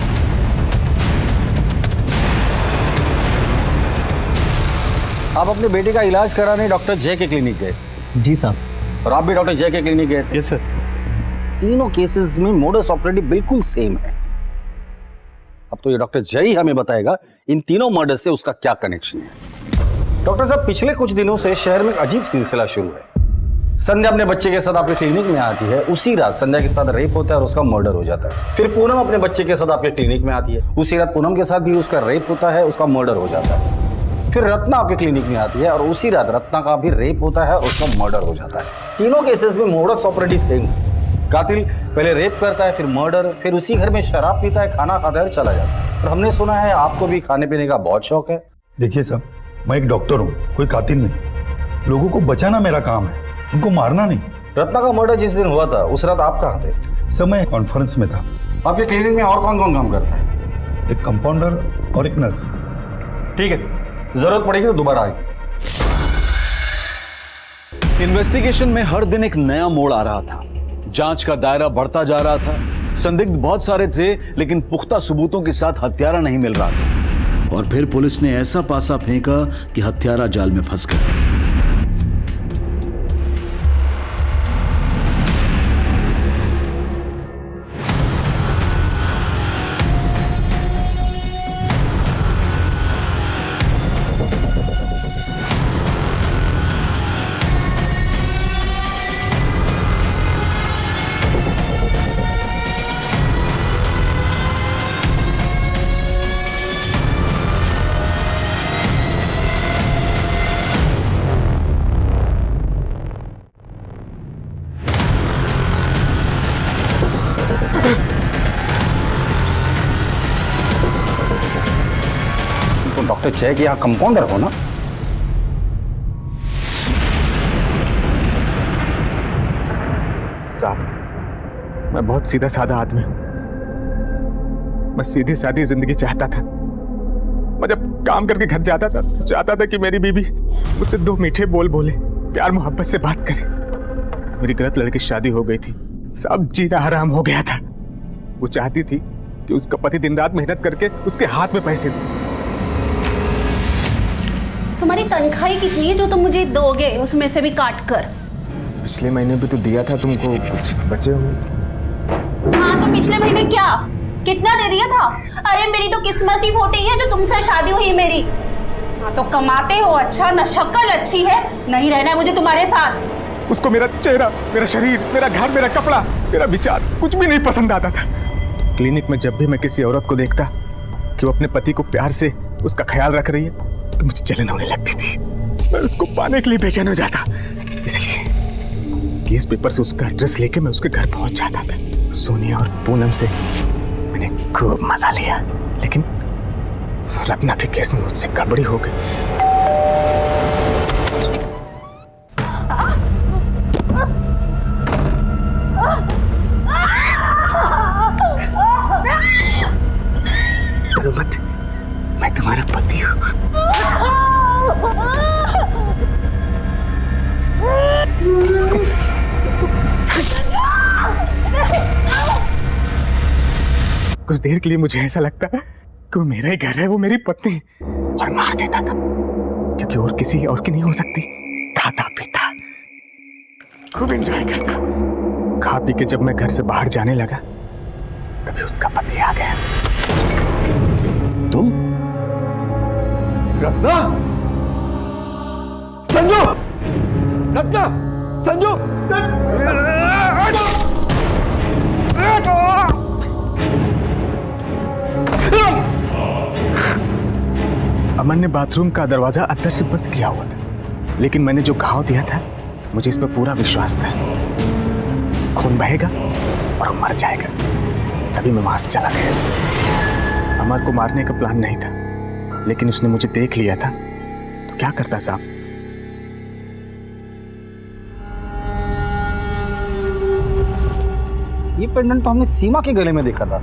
[SPEAKER 9] आप अपने बेटे का इलाज कराने डॉक्टर जय के क्लिनिक गए?
[SPEAKER 4] जी साहब।
[SPEAKER 9] और आप भी डॉक्टर जय के क्लिनिक गए?
[SPEAKER 8] Yes sir.
[SPEAKER 9] तीनों केसेस में मोडस ऑपरेंडी बिल्कुल सेम है। अब तो ये डॉक्टर जय ही हमें बताएगा इन तीनों मर्डर से उसका क्या कनेक्शन है। डॉक्टर साहब, पिछले कुछ दिनों से शहर में अजीब सिलसिला शुरू है। संध्या अपने बच्चे के साथ आपके क्लिनिक में आती है, उसी रात संध्या के साथ रेप होता है और उसका मर्डर हो जाता है। फिर पूनम अपने बच्चे के साथ आपके क्लिनिक में आती है, उसी रात पूनम के साथ भी उसका रेप होता है, उसका मर्डर हो जाता है। फिर रत्ना आपके क्लिनिक में आती है और उसी रात रत्ना का भी रेप होता है और उसका मर्डर हो जाता है। तीनों केसेस में मोडस ऑपरेंडी सेम है। कातिल पहले रेप करता है, फिर मर्डर, फिर उसी घर में शराब पीता है, खाना खाता है और चला जाता है। और हमने सुना है आपको भी खाने पीने का बहुत शौक है।
[SPEAKER 17] देखिए साहब, मैं एक डॉक्टर हूँ, कोई कातिल नहीं। लोगों को बचाना मेरा काम है, उनको मारना नहीं।
[SPEAKER 9] रत्ना का मर्डर जिस दिन हुआ था उस रात आप कहाँ थे?
[SPEAKER 17] सर मैं कॉन्फ्रेंस में था।
[SPEAKER 9] आपके क्लिनिक में और कौन कौन काम करता है?
[SPEAKER 17] एक कंपाउंडर और एक नर्स।
[SPEAKER 9] ठीक है, जरूरत पड़ेगी तो दोबारा आएगी।
[SPEAKER 1] इन्वेस्टिगेशन में हर दिन एक नया मोड़ आ रहा था। जांच का दायरा बढ़ता जा रहा था। संदिग्ध बहुत सारे थे लेकिन पुख्ता सबूतों के साथ हत्यारा नहीं मिल रहा था। और फिर पुलिस ने ऐसा पासा फेंका कि हत्यारा जाल में फंस गया।
[SPEAKER 9] तो डॉक्टर चय के यहाँ कंपाउंडर हो ना?
[SPEAKER 8] साहब, मैं बहुत सीधा साधा आदमी हूँ। मैं सीधी सादी जिंदगी चाहता था। मैं जब काम करके घर जाता था कि मेरी बीबी मुझसे 2 मीठे बोल बोले, प्यार मोहब्बत से बात करे। मेरी गलत लड़की शादी हो गई थी, सब जीना हराम हो गया था। वो चाहती थी कि उसका पति दिन रात मेहनत करके उसके हाथ में पैसे दे।
[SPEAKER 14] तुम्हारी तनख्वाही कितनी है जो तुम मुझे दोगे, उसमें से भी काट कर?
[SPEAKER 8] पिछले महीने भी तो दिया था तुमको, कुछ बचे हो?
[SPEAKER 14] हाँ, तो पिछले महीने क्या कितना दे दिया था? अरे मेरी तो किस्मत ही फूटी है जो तुमसे शादी हुई मेरी। हाँ, तो कमाते हो अच्छा, न शक्ल अच्छी है, नहीं रहना है मुझे तुम्हारे साथ।
[SPEAKER 8] उसको मेरा चेहरा, मेरा शरीर, मेरा घर, मेरा कपड़ा, मेरा विचार कुछ भी नहीं पसंद आता था। क्लिनिक में जब भी मैं किसी औरत को देखता कि वो अपने पति को प्यार से उसका ख्याल रख रही है तो मुझे जलन होने लगती थी। मैं उसको पाने के लिए बेचैन हो जाता। इसलिए केस पेपर से उसका एड्रेस लेके मैं उसके घर पहुंच जाता था। सोनिया और पूनम से मैंने खूब मजा लिया, लेकिन रत्ना के केस में मुझसे गड़बड़ी हो गई। डरो मत, मैं तुम्हारा पति हूँ। कुछ देर के लिए मुझे ऐसा लगता कि वो मेरा ही घर है, वो मेरी पत्नी, और मार देता था क्योंकि और किसी और की नहीं हो सकती। खाता पीता खूब एंजॉय करता। खा पी के जब मैं घर से बाहर जाने लगा तभी उसका पति आ गया। तुम? रत्ना? संजू! रत्ना! संजू! अमन ने बाथरूम का दरवाजा अंदर से बंद किया हुआ था, लेकिन मैंने जो घाव दिया था मुझे इस पर पूरा विश्वास था। खून बहेगा और वो मर जाएगा। तभी मैं वहां से चला गया। अमर को मारने का प्लान नहीं था, लेकिन उसने मुझे देख लिया था तो क्या करता साहब?
[SPEAKER 9] ये पेंडेंट तो हमने सीमा के गले में देखा था,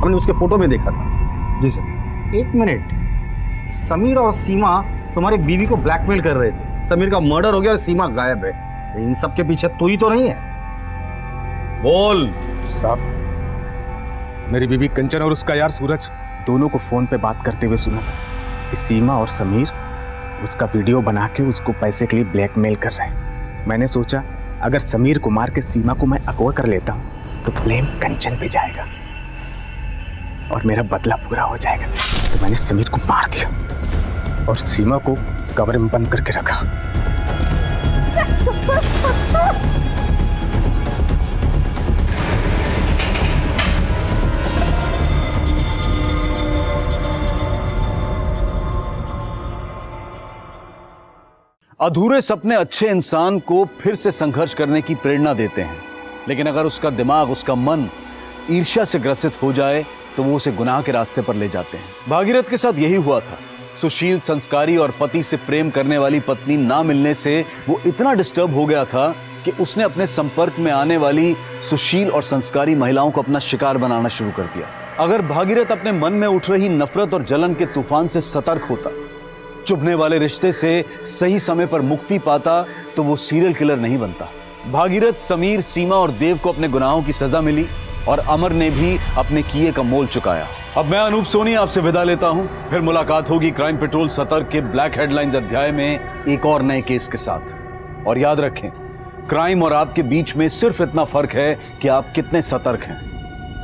[SPEAKER 9] हमने उसके फोटो में देखा था।
[SPEAKER 8] जी सर।
[SPEAKER 9] एक मिनट, समीर और सीमा तुम्हारी बीवी को ब्लैकमेल कर रहे थे। समीर का मर्डर हो गया और सीमा गायब है। इन सब के पीछे तू ही तो नहीं है? बोल।
[SPEAKER 8] साहब, मेरी बीवी कंचन और उसका यार सूरज दोनों को फोन पे बात करते हुए सुना था कि सीमा और समीर उसका वीडियो बना के उसको पैसे के लिए ब्लैकमेल कर रहे हैं। मैंने सोचा अगर समीर को मार के सीमा को मैं अगवा कर लेता हूँ तो ब्लेम कंचन पे जाएगा और मेरा बदला पूरा हो जाएगा। तो मैंने समीर को मार दिया और सीमा को कमरे में बंद करके रखा।
[SPEAKER 1] अधूरे सपने अच्छे इंसान को फिर से संघर्ष करने की प्रेरणा देते हैं, लेकिन अगर उसका दिमाग, उसका मन ईर्ष्या से ग्रसित हो जाए तो वो उसे गुनाह के रास्ते पर ले जाते हैं। भागीरथ के साथ यही हुआ था। सुशील, संस्कारी और पति से प्रेम करने वाली पत्नी ना मिलने से वो इतना डिस्टर्ब हो गया था कि उसने अपने संपर्क में आने वाली सुशील और संस्कारी महिलाओं को अपना शिकार बनाना शुरू कर दिया। अगर भागीरथ अपने मन में उठ रही नफरत और जलन के तूफान से सतर्क होता, चुभने वाले रिश्ते से सही समय पर मुक्ति पाता, तो वो सीरियल किलर नहीं बनता। भागीरथ, समीर, सीमा और देव को अपने गुनाहों की सजा मिली और अमर ने भी अपने किए का मोल चुकाया। अब मैं अनूप सोनी आपसे विदा लेता हूं। फिर मुलाकात होगी क्राइम पेट्रोल सतर्क के ब्लैक हेडलाइंस अध्याय में एक और नए केस के साथ। और याद रखें, क्राइम और आपके बीच में सिर्फ इतना फर्क है कि आप कितने सतर्क हैं।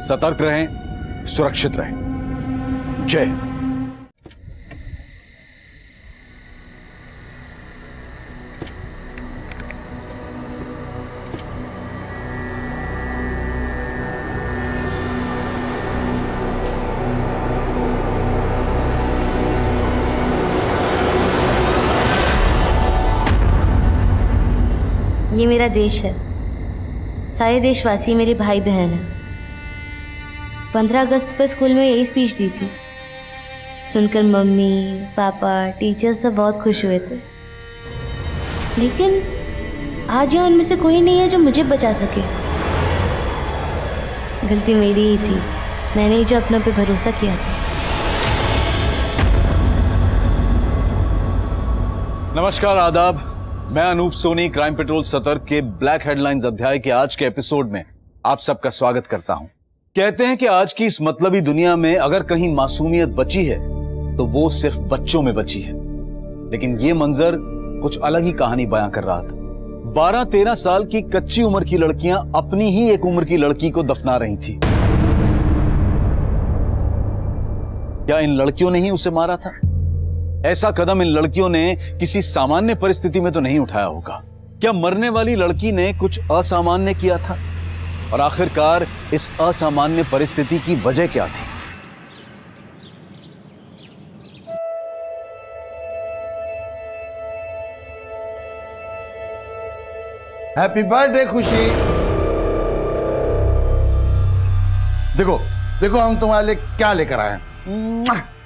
[SPEAKER 1] सतर्क रहें, सुरक्षित रहें। जय।
[SPEAKER 18] ये मेरा देश है, सारे देशवासी मेरे भाई बहन हैं। 15 अगस्त पर स्कूल में यही स्पीच दी थी, सुनकर मम्मी पापा टीचर सब बहुत खुश हुए थे। लेकिन आज यहाँ उनमें से कोई नहीं है जो मुझे बचा सके। गलती मेरी ही थी, मैंने ही जो अपनों पे भरोसा किया था।
[SPEAKER 1] नमस्कार, आदाब। मैं अनूप सोनी क्राइम पेट्रोल सतर्क के ब्लैक हेडलाइंस अध्याय के आज के एपिसोड में आप सबका स्वागत करता हूं। कहते हैं कि आज की इस मतलबी दुनिया में अगर कहीं मासूमियत बची है तो वो सिर्फ बच्चों में बची है। लेकिन ये मंजर कुछ अलग ही कहानी बयां कर रहा था। 12-13 साल की कच्ची उम्र की लड़कियां अपनी ही एक उम्र की लड़की को दफना रही थी। क्या इन लड़कियों ने ही उसे मारा था? ऐसा कदम इन लड़कियों ने किसी सामान्य परिस्थिति में तो नहीं उठाया होगा। क्या मरने वाली लड़की ने कुछ असामान्य किया था? और आखिरकार इस असामान्य परिस्थिति की वजह क्या थी?
[SPEAKER 15] हैप्पी बर्थडे खुशी। देखो देखो हम तुम्हारे लिए क्या लेकर आए हैं।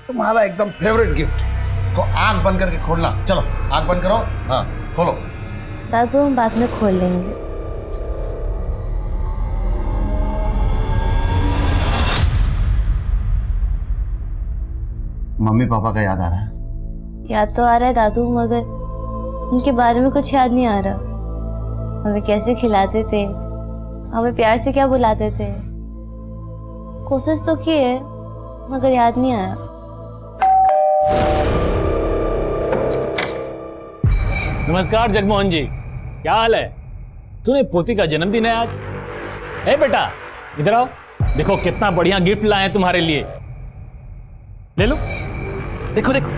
[SPEAKER 15] तुम्हारा एकदम फेवरेट गिफ्ट। इसको आंख बंद करके खोलना। चलो आंख बंद करो। हाँ खोलो।
[SPEAKER 18] दादू हम बाद में खोल लेंगे।
[SPEAKER 15] मम्मी पापा का याद आ रहा है?
[SPEAKER 18] याद तो आ रहा है दादू, मगर उनके बारे में कुछ याद नहीं आ रहा। हमें कैसे खिलाते थे, हमें प्यार से क्या बुलाते थे। कोशिश तो की है मगर याद नहीं आया।
[SPEAKER 19] नमस्कार जगमोहन जी, क्या हाल है? सुने पोती का जन्मदिन है आज। ए बेटा इधर आओ, देखो कितना बढ़िया गिफ्ट लाए हैं तुम्हारे लिए। ले लो, देखो देखो,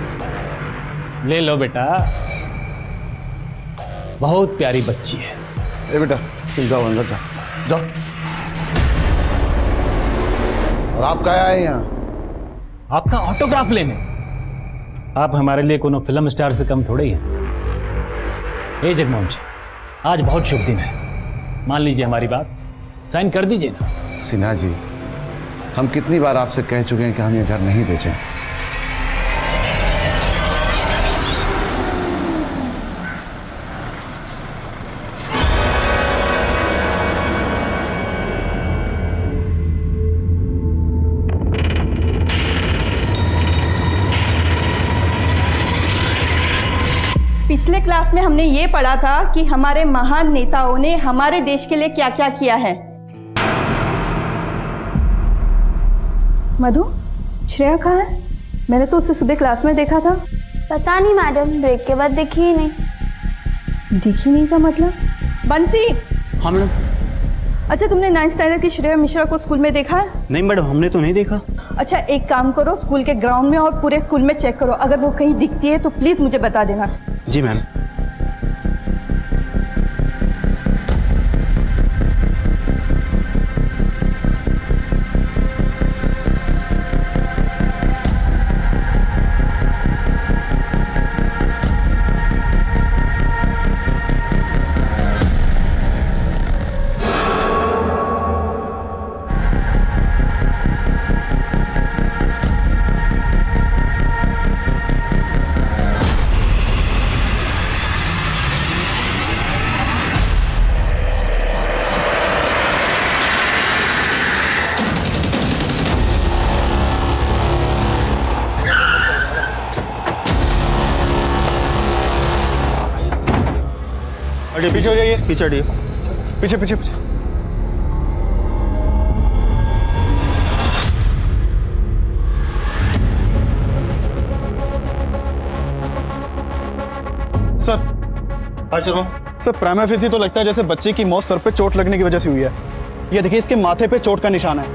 [SPEAKER 19] ले लो बेटा। बहुत प्यारी बच्ची है।
[SPEAKER 15] ए बेटा तुम जाओ अंदर जाओ। और आप क्या आए यहाँ?
[SPEAKER 19] आपका ऑटोग्राफ लेने। आप हमारे लिए कोनो फिल्म स्टार से कम थोड़े ही हैं। ए जगमोहन जी, आज बहुत शुभ दिन है, मान लीजिए हमारी बात, साइन कर दीजिए ना।
[SPEAKER 15] सिन्हा जी, हम कितनी बार आपसे कह चुके हैं कि हम ये घर नहीं बेचें।
[SPEAKER 14] पिछले क्लास में हमने ये पढ़ा था कि हमारे महान नेताओं ने हमारे देश के लिए क्या क्या किया है। मधु, श्रेया कहाँ है? मैंने तो उससे सुबह क्लास में देखा था।
[SPEAKER 3] पता नहीं मैडम, ब्रेक के बाद दिखी ही नहीं।
[SPEAKER 14] दिखी नहीं का मतलब? बंसी।
[SPEAKER 4] हाँ मैडम।
[SPEAKER 14] अच्छा, तुमने 9th स्टैंडर्ड की श्रेया मिश्रा को स्कूल में देखा है?
[SPEAKER 4] नहीं मैडम, हमने तो नहीं देखा।
[SPEAKER 14] अच्छा एक काम करो, स्कूल के ग्राउंड में और पूरे स्कूल में चेक करो, अगर वो कहीं दिखती है तो प्लीज मुझे बता देना।
[SPEAKER 4] जी मैम।
[SPEAKER 8] पीछे हो जाइए, पीछे हटिए, पीछे पीछे पीछे।
[SPEAKER 15] सर सर, प्राइमा फेसी तो लगता है जैसे बच्चे की मौत सर पे चोट लगने की वजह से हुई है। ये देखिए, इसके माथे पे चोट का निशान है।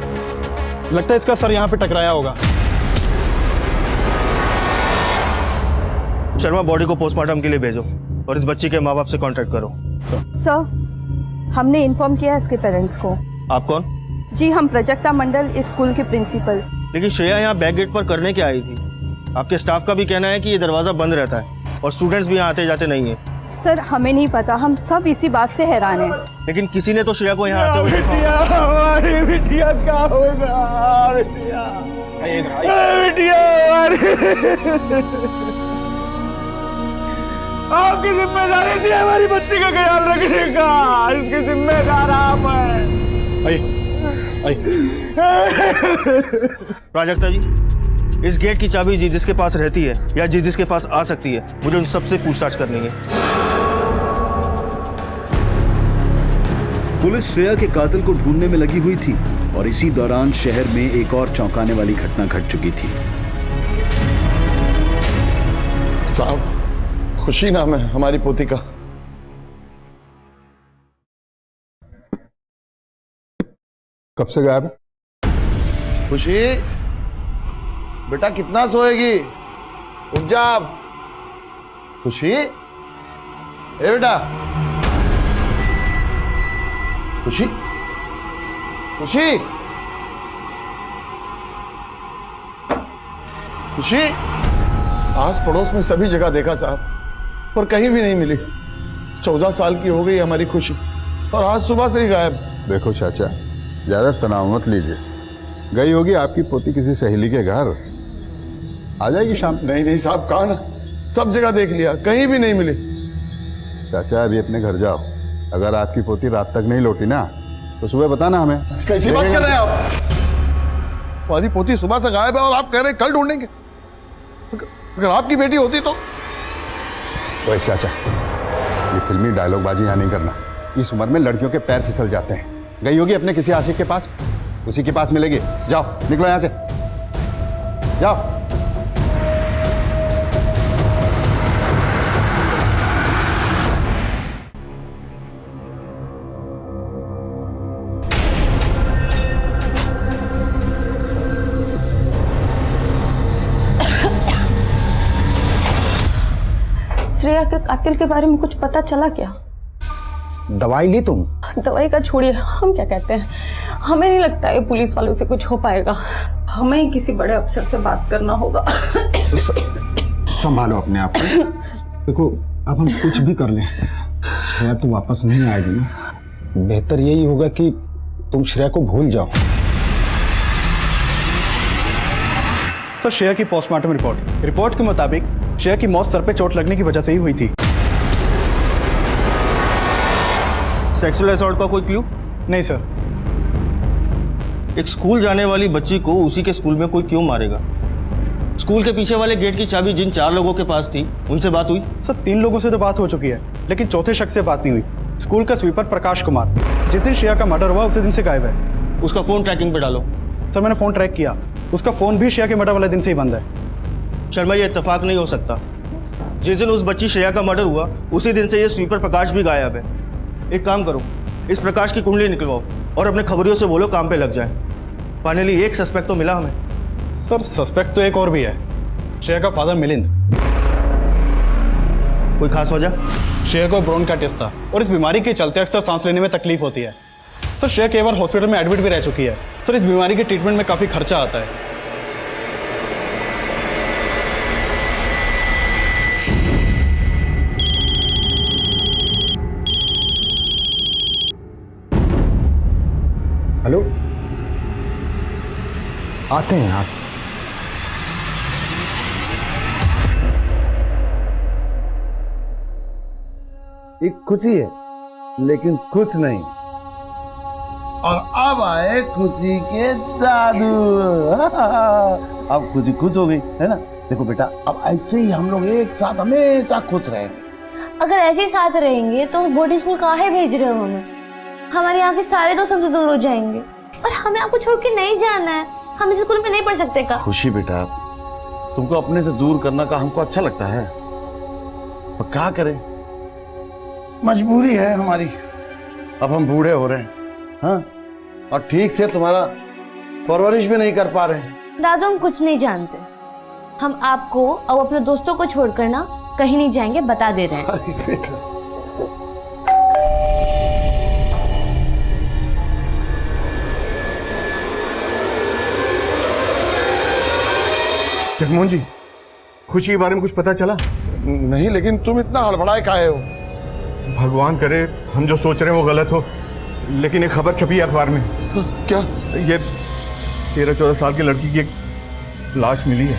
[SPEAKER 15] लगता है इसका सर यहाँ पे टकराया होगा।
[SPEAKER 8] शर्मा, बॉडी को पोस्टमार्टम के लिए भेजो और इस बच्ची के माँ बाप से कांटेक्ट करो।
[SPEAKER 14] सर, हमने इन्फॉर्म किया इसके पेरेंट्स को।
[SPEAKER 8] आप कौन?
[SPEAKER 14] जी, हम प्रजक्ता मंडल, इस स्कूल के प्रिंसिपल।
[SPEAKER 8] लेकिन श्रेया यहाँ बैक गेट पर करने क्या आई थी? आपके स्टाफ का भी कहना है कि ये दरवाज़ा बंद रहता है और स्टूडेंट्स भी यहाँ आते जाते नहीं है।
[SPEAKER 14] सर, हमें नहीं पता, हम सब इसी बात से हैरान हैं।
[SPEAKER 8] लेकिन किसी ने तो श्रेया को यहाँ आते हुए देखा।
[SPEAKER 15] हमारी बिटिया क्या होगा? बिटिया हमारी आपकी जिम्मेदारी थी हमारी बच्ची का ख्याल रखने का, इसकी जिम्मेदार आप हैं। आइए
[SPEAKER 20] प्राजक्ता जी, इस गेट की चाबी जिसके पास रहती है या जिसके पास आ सकती है, मुझे उन सबसे पूछताछ करनी है।
[SPEAKER 1] पुलिस श्रेया के कातिल को ढूंढने में लगी हुई थी और इसी दौरान शहर में एक और चौंकाने वाली घटना घट चुकी थी।
[SPEAKER 17] साहब, खुशी नाम है हमारी पोती का। कब से गायब है?
[SPEAKER 21] खुशी बेटा, कितना सोएगी? उठ जा। खुशी, ए बेटा, खुशी, खुशी, खुशी।
[SPEAKER 17] आस पड़ोस में सभी जगह देखा साहब, पर कहीं भी नहीं मिली। 14 साल की हो गई हमारी खुशी और आज सुबह से ही गायब। देखो चाचा, ज्यादा तनाव मत लीजिए। गई होगी आपकी पोती किसी सहेली के घर, आ जाएगी शाम। नहीं नहीं साहब, कहा ना, सब जगह देख लिया, कहीं भी नहीं मिली। चाचा अभी अपने घर जाओ, अगर आपकी पोती रात तक नहीं लौटी ना तो सुबह बताना हमें।
[SPEAKER 21] कैसी बात कर रहे हैं आप? हमारी पोती सुबह से गायब है और आप कह रहे हैं कल ढूंढेंगे। अगर आपकी बेटी होती तो।
[SPEAKER 17] वही चाचा, ये फिल्मी डायलॉग बाजी यहाँ नहीं करना। इस उम्र में लड़कियों के पैर फिसल जाते हैं। गई होगी अपने किसी आशिक के पास, उसी के पास मिलेगी। जाओ, निकलो यहाँ से, जाओ।
[SPEAKER 14] श्रेया के कातिल के बारे में कुछ पता चला क्या?
[SPEAKER 20] दवाई ली तुम?
[SPEAKER 14] दवाई का छोड़िए, हम क्या कहते हैं, हमें नहीं लगता है पुलिस वालों से कुछ हो पाएगा। हमें ही किसी बड़े अफसर से बात करना होगा।
[SPEAKER 20] संभालो अपने आप को। देखो, अब हम कुछ भी कर लें, श्रेया तो वापस नहीं आएगी ना। बेहतर यही होगा कि तुम श्रेया को भूल जाओ।
[SPEAKER 15] सर, श्रेया की पोस्टमार्टम रिपोर्ट के मुताबिक श्रेया की मौत सर पे चोट लगने की वजह से ही हुई थी।
[SPEAKER 20] सेक्सुअल असॉल्ट का कोई क्लू?
[SPEAKER 15] नहीं सर।
[SPEAKER 20] एक स्कूल जाने वाली बच्ची को उसी के स्कूल में कोई क्यों मारेगा? स्कूल के पीछे वाले गेट की चाबी जिन 4 लोगों के पास थी, उनसे बात हुई?
[SPEAKER 15] सर, 3 लोगों से तो बात हो चुकी है, लेकिन चौथे शख्स से बात नहीं हुई। स्कूल का स्वीपर प्रकाश कुमार, जिस दिन श्रेया का मर्डर हुआ उसी दिन से गायब है।
[SPEAKER 20] उसका फोन ट्रैकिंग पे डालो।
[SPEAKER 15] सर, मैंने फोन ट्रैक किया, उसका फोन भी श्रेया के मर्डर वाले दिन से ही बंद है।
[SPEAKER 20] शर्मा, ये इत्तेफाक नहीं हो सकता। जिस दिन उस बच्ची श्रेया का मर्डर हुआ उसी दिन से ये स्वीपर प्रकाश भी गायब है। एक काम करो, इस प्रकाश की कुंडली निकलवाओ और अपने खबरियों से बोलो काम पे लग जाए। फाइनली एक सस्पेक्ट तो मिला हमें।
[SPEAKER 15] सर, सस्पेक्ट तो एक और भी है, श्रेया का फादर मिलिंद।
[SPEAKER 20] कोई खास वजह?
[SPEAKER 15] श्रेया को ब्रोन का टेस्ट था और इस बीमारी के चलते अक्सर सांस लेने में तकलीफ होती है। सर, श्रेया कई बार हॉस्पिटल में एडमिट भी रह चुकी है। सर, इस बीमारी के ट्रीटमेंट में काफी खर्चा आता है।
[SPEAKER 20] हेलो, आते हैं आप।
[SPEAKER 21] एक खुशी है लेकिन कुछ नहीं। और अब आए खुशी के जादू। अब खुशी खुश हो गई है ना। देखो बेटा, अब ऐसे ही हम लोग एक साथ हमेशा खुश रहेंगे।
[SPEAKER 18] अगर ऐसे ही साथ रहेंगे तो बोर्डिंग स्कूल काहे भेज रहे हो हमें? हमारे यहाँ के सारे दोस्त हमसे दूर हो जाएंगे और हमें आपको छोड़ के नहीं जाना है। हम इस स्कूल में नहीं पढ़ सकते का?
[SPEAKER 21] खुशी बेटा, तुमको अपने से दूर करना का हमको अच्छा लगता है, पर क्या करें, मजबूरी है हमारी। अब हम बूढ़े हो रहे हैं, हाँ, और ठीक से तुम्हारा परवरिश भी नहीं कर पा रहे हैं।
[SPEAKER 18] दादू, हम कुछ नहीं जानते। हम आपको और अपने दोस्तों को छोड़कर ना कहीं नहीं जाएंगे, बता दे रहे हैं।
[SPEAKER 17] जगमोहन जी, खुशी के बारे में कुछ पता चला?
[SPEAKER 21] नहीं, लेकिन तुम इतना हड़बड़ाए काहे हो?
[SPEAKER 17] भगवान करे हम जो सोच रहे हैं वो गलत हो, लेकिन एक खबर छपी है अखबार में।
[SPEAKER 21] क्या?
[SPEAKER 17] ये 13-14 साल की लड़की की एक लाश मिली है।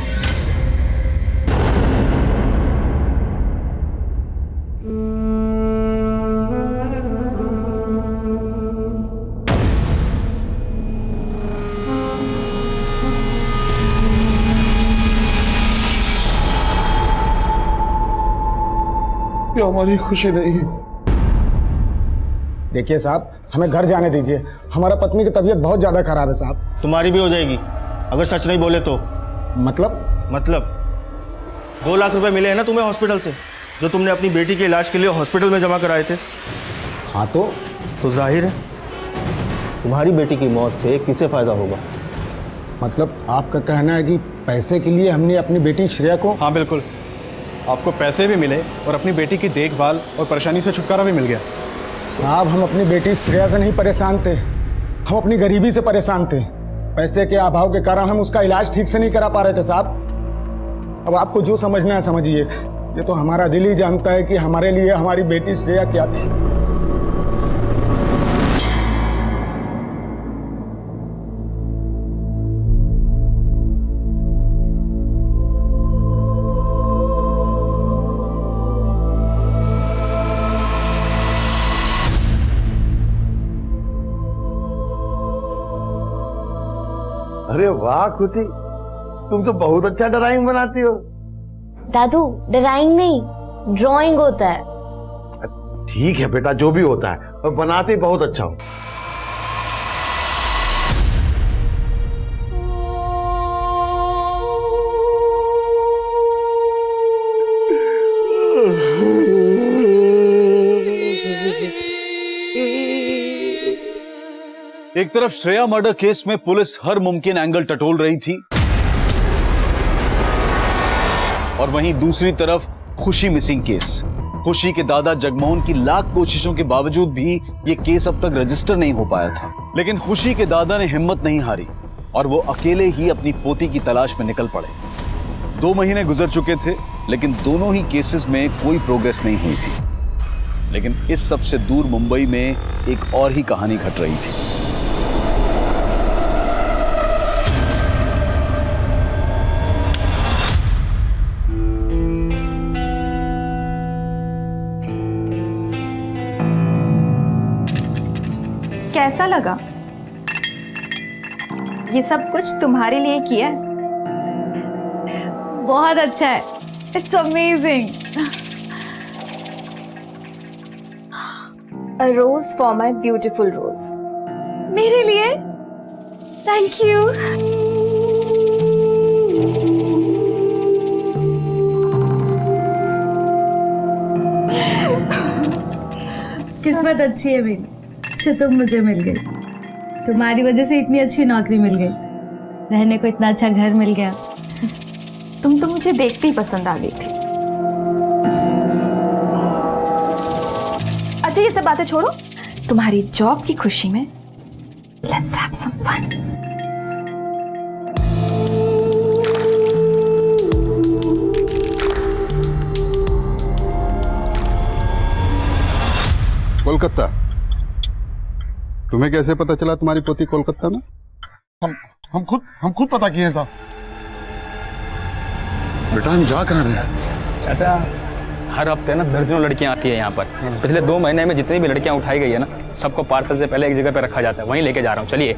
[SPEAKER 17] ये हमारी खुशी नहीं है।
[SPEAKER 10] देखिए साहब, हमें घर जाने दीजिए। हमारा पत्नी की तबीयत बहुत ज्यादा खराब है साहब।
[SPEAKER 20] तुम्हारी भी हो जाएगी अगर सच नहीं बोले तो। मतलब 2 लाख रुपए मिले हैं ना तुम्हें हॉस्पिटल से, जो तुमने अपनी बेटी के इलाज के लिए हॉस्पिटल में जमा कराए थे।
[SPEAKER 10] हाँ तो
[SPEAKER 20] जाहिर है तुम्हारी बेटी की मौत से किसे फायदा होगा।
[SPEAKER 10] मतलब आपका कहना है कि पैसे के लिए हमने अपनी बेटी श्रेया को।
[SPEAKER 15] हाँ बिल्कुल, आपको पैसे भी मिले और अपनी बेटी की देखभाल और परेशानी से छुटकारा भी मिल गया।
[SPEAKER 10] साहब, हम अपनी बेटी श्रेया से नहीं परेशान थे, हम अपनी गरीबी से परेशान थे। पैसे के अभाव के कारण हम उसका इलाज ठीक से नहीं करा पा रहे थे साहब। अब आपको जो समझना है समझिए। ये तो हमारा दिल ही जानता है कि हमारे लिए हमारी बेटी श्रेया क्या थी।
[SPEAKER 21] अरे वाह खुशी, तुम तो बहुत अच्छा ड्राइंग बनाती हो।
[SPEAKER 18] दादू, ड्राइंग नहीं, ड्राइंग होता है।
[SPEAKER 21] ठीक है बेटा, जो भी होता है, और बनाते बहुत अच्छा हो।
[SPEAKER 1] एक तरफ श्रेया मर्डर केस में पुलिस हर मुमकिन एंगल टटोल रही थी और वहीं दूसरी तरफ खुशी मिसिंग केस। खुशी के दादा जगमोहन की लाख कोशिशों के बावजूद भी यह केस अब तक रजिस्टर नहीं हो पाया था। लेकिन खुशी के दादा ने हिम्मत नहीं हारी और वो अकेले ही अपनी पोती की तलाश में निकल पड़े। 2 महीने गुजर चुके थे, लेकिन दोनों ही केसेस में कोई प्रोग्रेस नहीं हुई थी। लेकिन इस सबसे दूर मुंबई में एक और ही कहानी घट रही थी।
[SPEAKER 22] कैसा लगा? ये सब कुछ तुम्हारे लिए किया है।
[SPEAKER 3] बहुत अच्छा है, it's amazing.
[SPEAKER 22] A rose for my beautiful rose.
[SPEAKER 3] मेरे लिए? Thank you. किस्मत अच्छी है मेरी, अच्छा तुम मुझे मिल गई। तुम्हारी वजह से इतनी अच्छी नौकरी मिल गई, रहने को इतना अच्छा घर मिल गया।
[SPEAKER 22] तुम तो मुझे देखते ही पसंद आ गई थी। अच्छा ये सब बातें छोड़ो, तुम्हारी जॉब की खुशी में let's have some fun.
[SPEAKER 17] Kolkata? तुम्हें कैसे पता चला तुम्हारी पोती कोलकाता में? हम खुद पता किए हैं साहब। बेटा हम जा कहाँ रहे हैं?
[SPEAKER 4] चाचा, हर हफ्ते ना दर्जनों लड़कियां आती है यहाँ पर। पिछले 2 महीने में जितनी भी लड़कियां उठाई गई है ना, सबको पार्सल से पहले एक जगह पे रखा जाता है, वहीं लेके जा रहा हूँ। चलिए।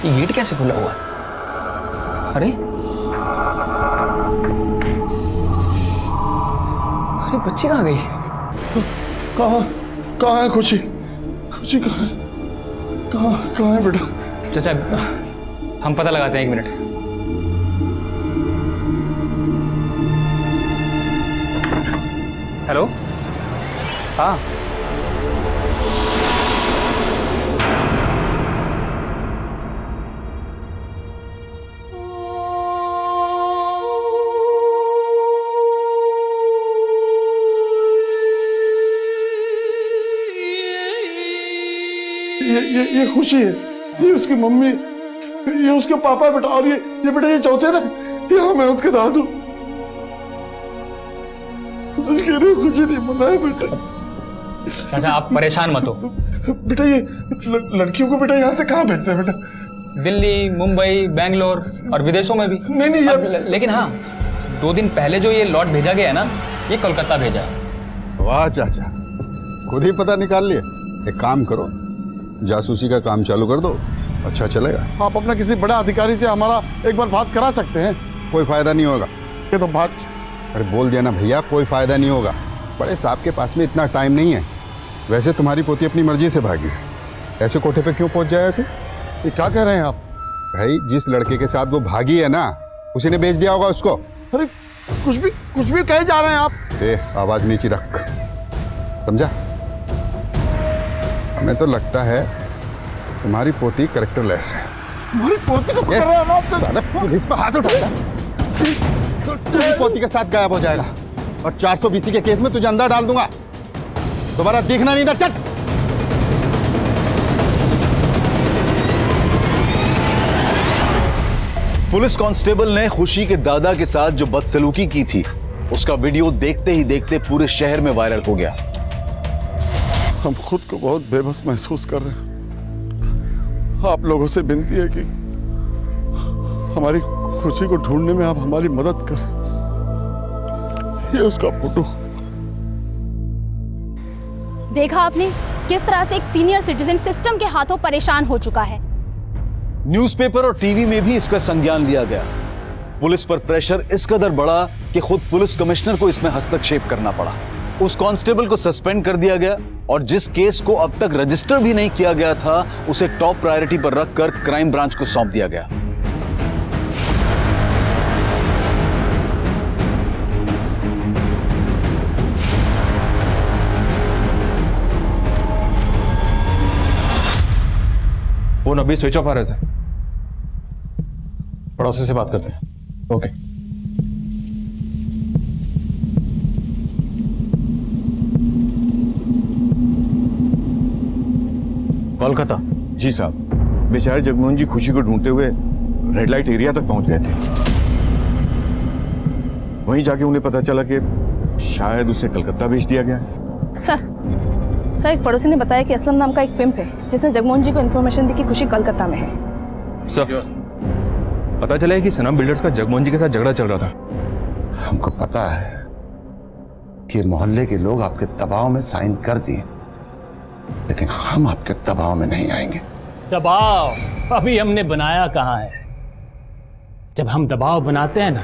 [SPEAKER 4] ये गेट कैसे खुला हुआ है? अरे बच्ची कहाँ गई?
[SPEAKER 17] कहाँ है खुशी? खुशी कहाँ है बेटा?
[SPEAKER 4] चाचा हम पता लगाते हैं, 1 मिनट। हेलो, हाँ
[SPEAKER 17] ये खुशी है, ये उसकी मम्मी, ये उसके पापा बेटा, और ये बेटा ये चौथे ना, ये मैं उसके दादू। सच कह रही हूँ, खुशी नहीं मना है बेटा।
[SPEAKER 4] चाचा आप परेशान मत हो।
[SPEAKER 17] बेटा ये लड़कियों को बेटा यहाँ से कहाँ भेजते हैं बेटा?
[SPEAKER 4] दिल्ली, मुंबई, बैंगलोर और विदेशों में भी।
[SPEAKER 17] नहीं
[SPEAKER 4] लेकिन हाँ, 2 दिन पहले जो ये लॉट भेजा गया है ना, ये कोलकाता भेजा है।
[SPEAKER 17] वाह चाचा, खुद ही पता निकाल लिया। एक काम करो, जासूसी का काम चालू कर दो अच्छा चलेगा?
[SPEAKER 21] आप अपना किसी बड़े अधिकारी से हमारा एक बार बात करा सकते हैं।
[SPEAKER 17] कोई फायदा नहीं होगा।
[SPEAKER 21] ये तो बात,
[SPEAKER 17] अरे बोल दिया ना भैया, कोई फायदा नहीं होगा। बड़े साहब के पास में इतना टाइम नहीं है। वैसे तुम्हारी पोती अपनी मर्जी से भागी, ऐसे कोठे पे क्यों पहुंच जाएगा?
[SPEAKER 21] ये क्या कह रहे हैं आप?
[SPEAKER 17] भाई जिस लड़के के साथ वो भागी है ना, उसी ने बेच दिया होगा उसको।
[SPEAKER 21] अरे कुछ भी कहे जा रहे हैं आप।
[SPEAKER 17] ए, आवाज नीचे रख, समझा? हमें तो लगता है तुम्हारी पोती कैरेक्टरलेस है।
[SPEAKER 21] हमारी पोती को कर रहे हैं आप?
[SPEAKER 17] साला पुलिस पे हाथ उठाएगा, तुम्हारी पोती के साथ गायब हो जाएगा और 420 के केस में तुझे अंदर डाल दूंगा। दोबारा दिखना नहीं इधर, चट।
[SPEAKER 1] पुलिस कांस्टेबल ने खुशी के दादा के साथ जो बदसलूकी की थी उसका वीडियो देखते ही देखते पूरे शहर में वायरल हो गया।
[SPEAKER 21] हम खुद को बहुत बेबस महसूस कर रहे हैं। आप लोगों से विनती है कि हमारी खुशी को ढूंढने में आप हमारी मदद करें। ये उसका फोटो।
[SPEAKER 2] देखा आपने किस तरह से एक सीनियर सिटीजन सिस्टम के हाथों परेशान हो चुका है।
[SPEAKER 1] न्यूज़पेपर और टीवी में भी इसका संज्ञान लिया गया। पुलिस पर प्रेशर इस कदर बढ़ा कि खुद पुलिस कमिश्नर को इसमें हस्तक्षेप करना पड़ा। उस कांस्टेबल को सस्पेंड कर दिया गया और जिस केस को अब तक रजिस्टर भी नहीं किया गया था उसे टॉप प्रायोरिटी पर रखकर क्राइम ब्रांच को सौंप दिया गया।
[SPEAKER 5] फोन अभी स्विच ऑफ आ रहा है सर। पड़ोसी से बात करते हैं। ओके।
[SPEAKER 17] कोलकाता। जी साहब, बेचारे जगमोहन जी खुशी को ढूंढते हुए रेड लाइट एरिया तक पहुंच गए थे। वहीं जाके उन्हें पता चला कि शायद उसे कलकत्ता भेज दिया गया है।
[SPEAKER 23] सर एक पड़ोसी ने बताया कि असलम नाम का एक पिंप है जिसने जगमोहन जी को इन्फॉर्मेशन दी कि खुशी कलकत्ता में है।
[SPEAKER 5] सर पता चला है कि सनम बिल्डर्स का जगमोहन जी के साथ झगड़ा चल रहा था।
[SPEAKER 21] हमको पता है कि मोहल्ले के लोग आपके दबाव में साइन कर दिए, लेकिन हम आपके दबाव में नहीं आएंगे।
[SPEAKER 19] दबाव अभी हमने बनाया कहाँ है। जब हम दबाव बनाते हैं ना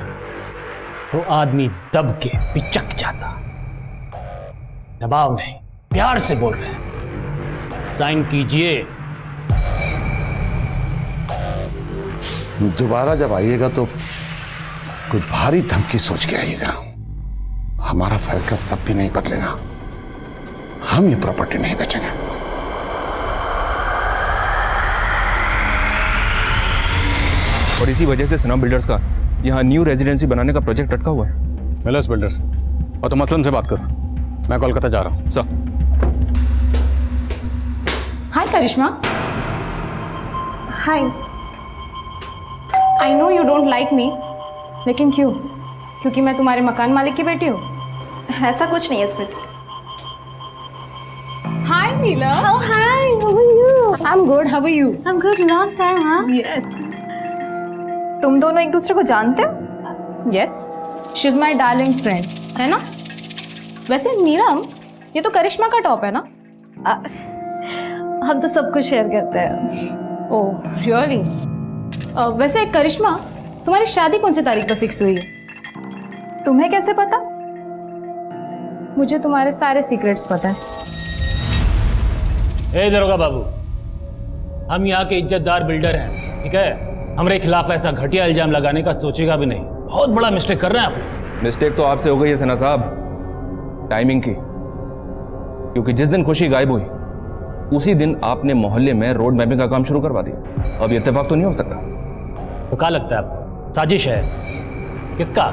[SPEAKER 19] तो आदमी दब के पिचक जाता। दबाव नहीं, प्यार से बोल रहे हैं। साइन कीजिए।
[SPEAKER 21] दोबारा जब आइएगा तो कोई भारी धमकी सोच के आइएगा। हमारा फैसला तब भी नहीं बदलेगा। हम ये प्रॉपर्टी नहीं बेचेंगे।
[SPEAKER 5] और इसी वजह से सनम बिल्डर्स का यहाँ न्यू रेजिडेंसी बनाने का प्रोजेक्ट अटका हुआ है।
[SPEAKER 24] मिलर्स बिल्डर्स, और तुम असलम से बात करो। मैं कोलकाता जा रहा हूँ।
[SPEAKER 5] Sir.
[SPEAKER 23] Hi Karishma.
[SPEAKER 22] Hi.
[SPEAKER 23] I know you don't like me, लेकिन क्यों? क्योंकि मैं तुम्हारे मकान मालिक की बेटी हूँ?
[SPEAKER 22] ऐसा कुछ नहीं है स्मृति।
[SPEAKER 23] हाय नीला।
[SPEAKER 22] Oh hi, how are you?
[SPEAKER 23] I'm good, how are you?
[SPEAKER 22] I'm good, long time, huh?
[SPEAKER 23] Yes.
[SPEAKER 22] तुम दोनों एक दूसरे को जानते हो?
[SPEAKER 23] Yes, she's my darling friend, है ना? वैसे नीलम, ये तो करिश्मा का टॉप है ना?
[SPEAKER 22] हम तो सब कुछ शेयर करते हैं।
[SPEAKER 23] ओह, रियली? वैसे करिश्मा, तुम्हारी शादी कौन सी तारीख पर फिक्स हुई है?
[SPEAKER 22] तुम्हें कैसे पता?
[SPEAKER 23] मुझे तुम्हारे सारे सीक्रेट्स पता है।
[SPEAKER 19] ए दरोगा बाबू, हम यहाँ के इज्जतदार बिल्डर हैं, ठीक है? हमारे खिलाफ ऐसा घटिया इल्जाम लगाने का सोचेगा भी नहीं। बहुत बड़ा मिस्टेक कर रहे हैं आप।
[SPEAKER 5] मिस्टेक तो आपसे हो गई है सना साहब, टाइमिंग की। क्योंकि जिस दिन खुशी गायब हुई उसी दिन आपने मोहल्ले में रोड मैपिंग का काम शुरू करवा दिया। अब ये इत्तेफाक तो नहीं हो सकता।
[SPEAKER 19] तो क्या लगता है आपको, साजिश है? किसका?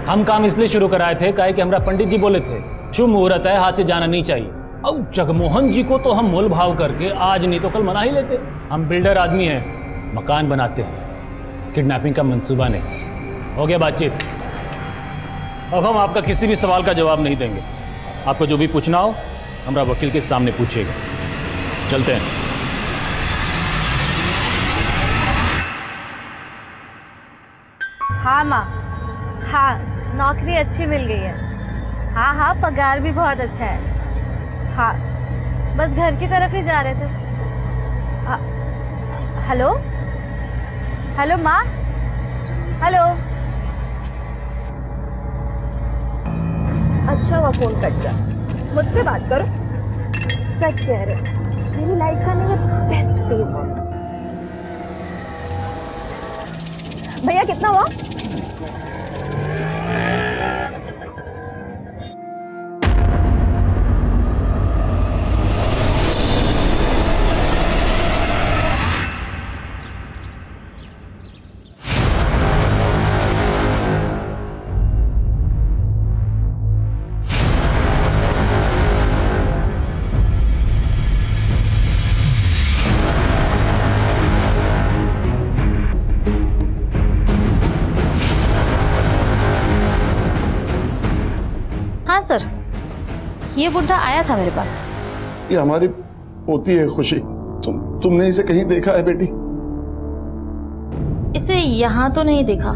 [SPEAKER 19] हम काम इसलिए शुरू कराए थे काहे कि हमारा पंडित जी बोले थे शुभ मुहूर्त है, हाथ से जाना नहीं चाहिए। अब जगमोहन जी को तो हम मोल भाव करके आज नहीं तो कल मना ही लेते। हम बिल्डर आदमी हैं, मकान बनाते हैं, किडनैपिंग का मंसूबा नहीं। हो गया बातचीत। अब हम आपका किसी भी सवाल का जवाब नहीं देंगे। आपको जो भी पूछना हो हमारा वकील के सामने पूछिएगा। चलते हैं।
[SPEAKER 18] हाँ माँ, हाँ नौकरी अच्छी मिल गई है। हाँ हाँ पगार भी बहुत अच्छा है। हाँ बस घर की तरफ ही जा रहे थे।
[SPEAKER 3] हेलो हेलो माँ, हेलो। अच्छा हुआ फोन कट गया। मुझसे बात करो। सच कह रहे हो, मेरी लाइफ का नहीं ये बेस्ट फेज है। भैया कितना हुआ?
[SPEAKER 18] हाँ सर, ये बुढ़ा आया था मेरे पास।
[SPEAKER 17] ये हमारी पोती है खुशी। तुमने इसे कहीं देखा है बेटी?
[SPEAKER 18] इसे यहाँ तो नहीं देखा,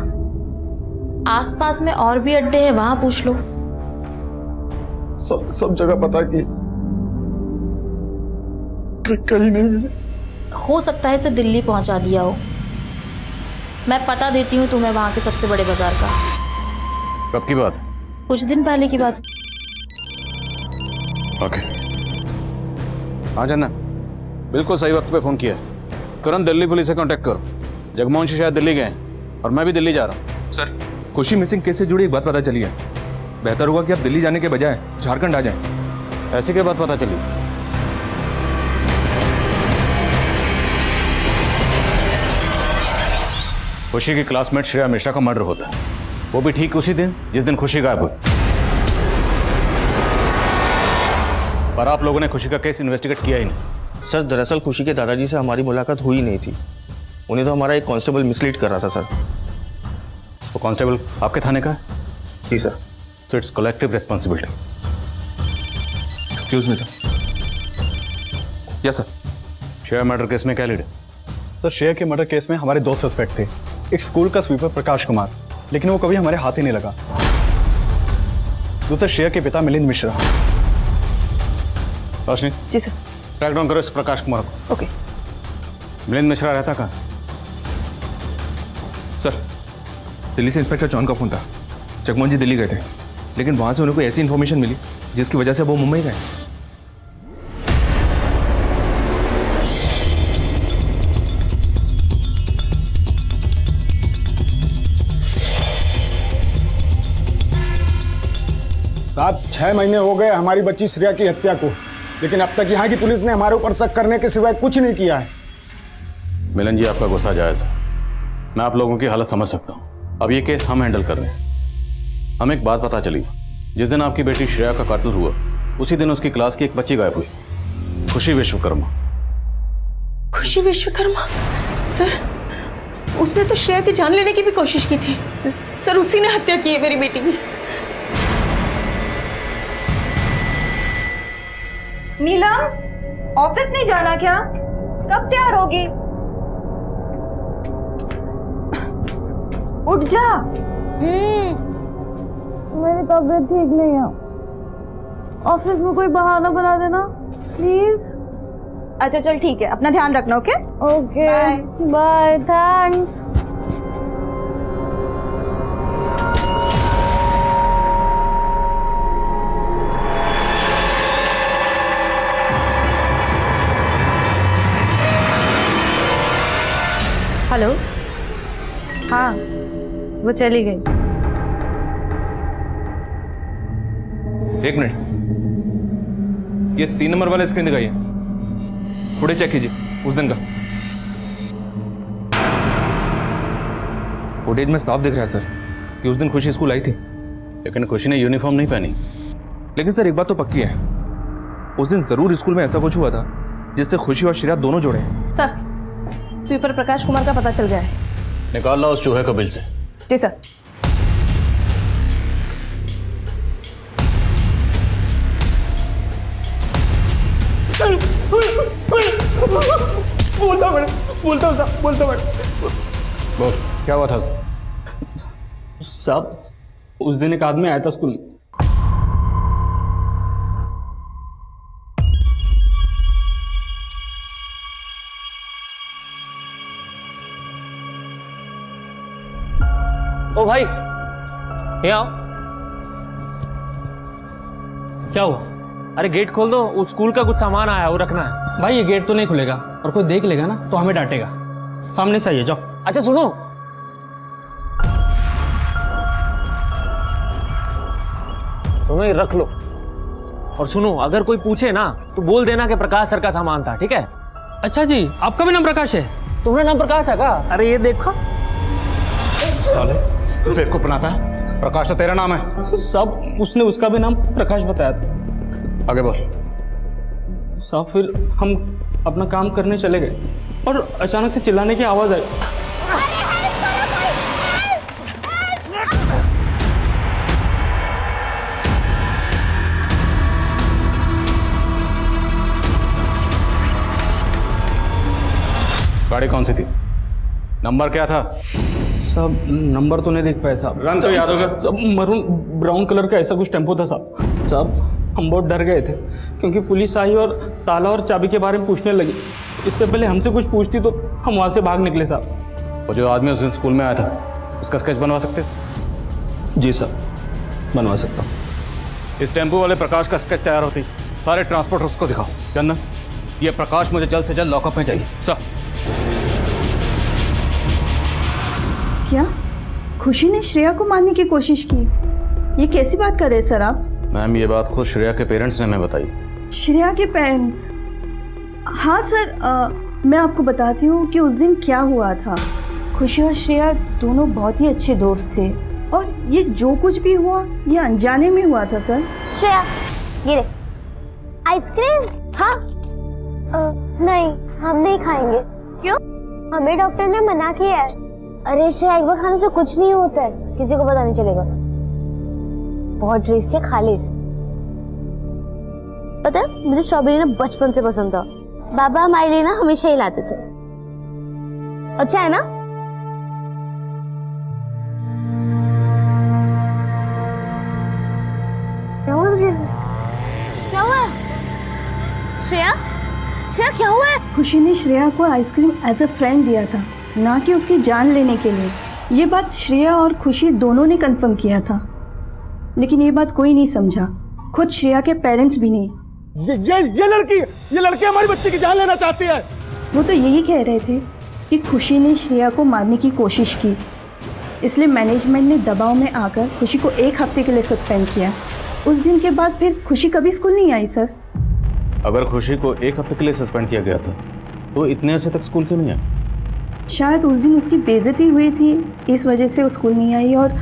[SPEAKER 18] आसपास में और भी अड्डे हैं, वहां पूछ लो।
[SPEAKER 17] सब जगह पता की, कहीं नहीं मिली।
[SPEAKER 18] हो सकता है इसे दिल्ली पहुंचा दिया हो। मैं पता देती हूँ तुम्हें वहां के सबसे बड़े बाजार का।
[SPEAKER 1] कब की बात?
[SPEAKER 18] कुछ दिन पहले की बात।
[SPEAKER 1] ओके। हाँ जानना, बिल्कुल सही वक्त पे फोन किया। तुरंत दिल्ली पुलिस से कांटेक्ट करो। जगमोहन शायद दिल्ली गए और मैं भी दिल्ली जा रहा हूँ।
[SPEAKER 5] सर, खुशी मिसिंग केस से जुड़ी एक बात पता चली है। बेहतर होगा कि आप दिल्ली जाने के बजाय झारखंड आ जाएं।
[SPEAKER 1] ऐसी क्या बात पता चली? खुशी की क्लासमेट श्रेया मिश्रा का मर्डर होता है, वो भी ठीक उसी दिन जिस दिन खुशी गायब हुई। पर आप लोगों ने खुशी का केस इन्वेस्टिगेट किया ही नहीं।
[SPEAKER 20] सर, दरअसल खुशी के दादाजी से हमारी मुलाकात हुई नहीं थी। उन्हें तो हमारा एक कांस्टेबल मिसलीड कर रहा था सर।
[SPEAKER 1] वो कांस्टेबल आपके थाने का है?
[SPEAKER 20] जी sir.
[SPEAKER 1] So it's collective responsibility.
[SPEAKER 5] Excuse me sir. Yes sir.
[SPEAKER 1] Shreya murder case में क्या लीड है?
[SPEAKER 15] सर, श्रेया के मर्डर केस में हमारे दो सस्पेक्ट थे। एक स्कूल का स्वीपर प्रकाश कुमार, लेकिन वो कभी हमारे हाथ ही नहीं लगा। दूसरा श्रेया के पिता मिलिंद मिश्रा।
[SPEAKER 1] रोशनी
[SPEAKER 23] जी सर।
[SPEAKER 1] ट्रैक डाउन करो इस प्रकाश कुमार को।
[SPEAKER 23] ओके।
[SPEAKER 1] मिलिंद मिश्रा रहता कहाँ?
[SPEAKER 5] सर, दिल्ली से इंस्पेक्टर जॉन का फोन था। जगमोहन जी दिल्ली गए थे, लेकिन वहां से उन्हें कोई ऐसी इन्फॉर्मेशन मिली जिसकी वजह से वो मुंबई गए।
[SPEAKER 10] साहब, 6 महीने हो गए हमारी बच्ची श्रेया की हत्या को, लेकिन अब तक यहाँ की पुलिस ने हमारे ऊपर शक करने के सिवाय कुछ नहीं किया है।
[SPEAKER 1] मिलन जी, आपका गुस्सा जायज है। मैं आप लोगों की हालत समझ सकता हूँ। अब ये केस हम हैंडल कर रहे हैं। हमें एक बात पता चली, जिस दिन आपकी बेटी श्रेया का कत्ल हुआ उसी दिन उसकी क्लास की एक बच्ची गायब हुई, खुशी विश्वकर्मा।
[SPEAKER 14] खुशी विश्वकर्मा? सर, उसने तो श्रेया की जान लेने की भी कोशिश की थी। सर, उसी ने हत्या की है मेरी बेटी की।
[SPEAKER 7] नीलम, ऑफिस नहीं जाना क्या? कब तैयार होगी? उठ जा।
[SPEAKER 18] मेरी तबीयत ठीक नहीं है, ऑफिस में कोई बहाना बना देना प्लीज।
[SPEAKER 7] अच्छा चल ठीक है, अपना ध्यान रखना। Okay
[SPEAKER 18] okay, bye, thanks. Hello, हाँ वो चली गई।
[SPEAKER 5] एक मिनट, ये 3 नंबर वाला स्क्रीन दिखाइए, फुटेज चेक कीजिए उस दिन का। फुटेज में साफ दिख रहा है सर कि उस दिन खुशी स्कूल आई थी,
[SPEAKER 1] लेकिन खुशी ने यूनिफॉर्म नहीं पहनी।
[SPEAKER 5] लेकिन सर एक बात तो पक्की है, उस दिन जरूर स्कूल में ऐसा कुछ हुआ था जिससे खुशी और श्रेया दोनों जुड़े।
[SPEAKER 23] सर, स्वीपर प्रकाश कुमार का पता चल गया है।
[SPEAKER 1] निकाल लो उस चूहे को बिल से।
[SPEAKER 23] जी सर।
[SPEAKER 4] बोलता मैडम।
[SPEAKER 1] बोल, क्या हुआ था?
[SPEAKER 4] साहब, उस दिन एक आदमी आया था स्कूल में।
[SPEAKER 19] ओ भाई ये आओ। क्या हुआ? अरे गेट खोल दो, उस स्कूल का कुछ सामान आया है, वो रखना है।
[SPEAKER 11] भाई ये गेट तो नहीं खुलेगा, और कोई देख लेगा ना तो हमें डांटेगा। सामने से आइए, जाओ।
[SPEAKER 19] अच्छा सुनो, सुनो ये रख लो। और सुनो, अगर कोई पूछे ना तो बोल देना कि प्रकाश सर का सामान था, ठीक है?
[SPEAKER 11] अच्छा जी, आपका भी नाम प्रकाश है?
[SPEAKER 19] तुम्हारा नाम प्रकाश है का? अरे ये देखो।
[SPEAKER 24] साले बेवकूफ बनाता है। प्रकाश तो तेरा नाम है।
[SPEAKER 11] साहब उसने उसका भी नाम प्रकाश बताया था।
[SPEAKER 24] आगे बोल।
[SPEAKER 11] साहब फिर हम अपना काम करने चले गए और अचानक से चिल्लाने की आवाज आई।
[SPEAKER 24] गाड़ी कौन सी थी? नंबर क्या था?
[SPEAKER 11] साहब नंबर तो नहीं देख पाए साहब।
[SPEAKER 24] रंग तो याद होगा?
[SPEAKER 11] साहब मरून ब्राउन कलर का ऐसा कुछ टेम्पो था साहब। साहब हम बहुत डर गए थे क्योंकि पुलिस आई और ताला और चाबी के बारे में पूछने लगी। इससे पहले हमसे कुछ पूछती तो हम वहाँ से भाग निकले साहब।
[SPEAKER 24] वो जो आदमी उस दिन स्कूल में आया था, उसका स्केच बनवा सकते हो?
[SPEAKER 11] जी सर, बनवा सकता हूँ।
[SPEAKER 24] इस टेम्पो वाले प्रकाश का स्केच तैयार होती सारे ट्रांसपोर्टर उसको दिखाओ। जानना, ये प्रकाश मुझे जल्द से जल्द लॉकअप में चाहिए। सर
[SPEAKER 7] क्या खुशी ने श्रेया को मारने की कोशिश की? ये कैसी बात कर रहे हैं सर आप?
[SPEAKER 24] मैम, ये बात खुद श्रेया के पेरेंट्स ने हमें बताई।
[SPEAKER 7] श्रेया के पेरेंट्स? हाँ सर, मैं आपको बताती हूँ कि उस दिन क्या हुआ था। खुशी और श्रेया दोनों बहुत ही अच्छे दोस्त थे और ये जो कुछ भी हुआ ये अनजाने में हुआ था सर।
[SPEAKER 3] श्रेया ये ले आइसक्रीम। हाँ नहीं, हम नहीं खाएंगे। क्यों? हमें डॉक्टर ने मना किया है। अरे श्रेया, एक बार खाने से कुछ नहीं होता है, किसी को पता नहीं चलेगा। बहुत ड्रेस के खा ले। पता है मुझे स्ट्रॉबेरी ना बचपन से पसंद था। बाबा हमारे लिए ना हमेशा ही लाते थे। अच्छा है ना? क्या हुआ तुझे? क्या हुआ? श्रेया, श्रेया क्या हुआ है?
[SPEAKER 7] खुशी ने श्रेया को आइसक्रीम एज अ फ्रेंड दिया था, ना कि उसकी जान लेने के लिए। ये बात श्रेया और खुशी दोनों ने कंफर्म किया था, लेकिन ये बात कोई नहीं समझा, खुद श्रेया के पेरेंट्स भी नहीं।
[SPEAKER 10] ये लड़की हमारी बच्ची की जान लेना चाहती है।
[SPEAKER 7] वो तो यही कह रहे थे कि खुशी ने श्रेया को मारने की कोशिश की, इसलिए मैनेजमेंट ने दबाव में आकर खुशी को 1 हफ्ते के लिए सस्पेंड किया। उस दिन के बाद फिर खुशी कभी स्कूल नहीं आई सर।
[SPEAKER 24] अगर खुशी को 1 हफ्ते के लिए सस्पेंड किया गया था तो इतने अरसे तक स्कूल क्यों नहीं आई?
[SPEAKER 7] शायद उस दिन उसकी बेइज्जती हुई थी, इस वजह से वो स्कूल नहीं आई। और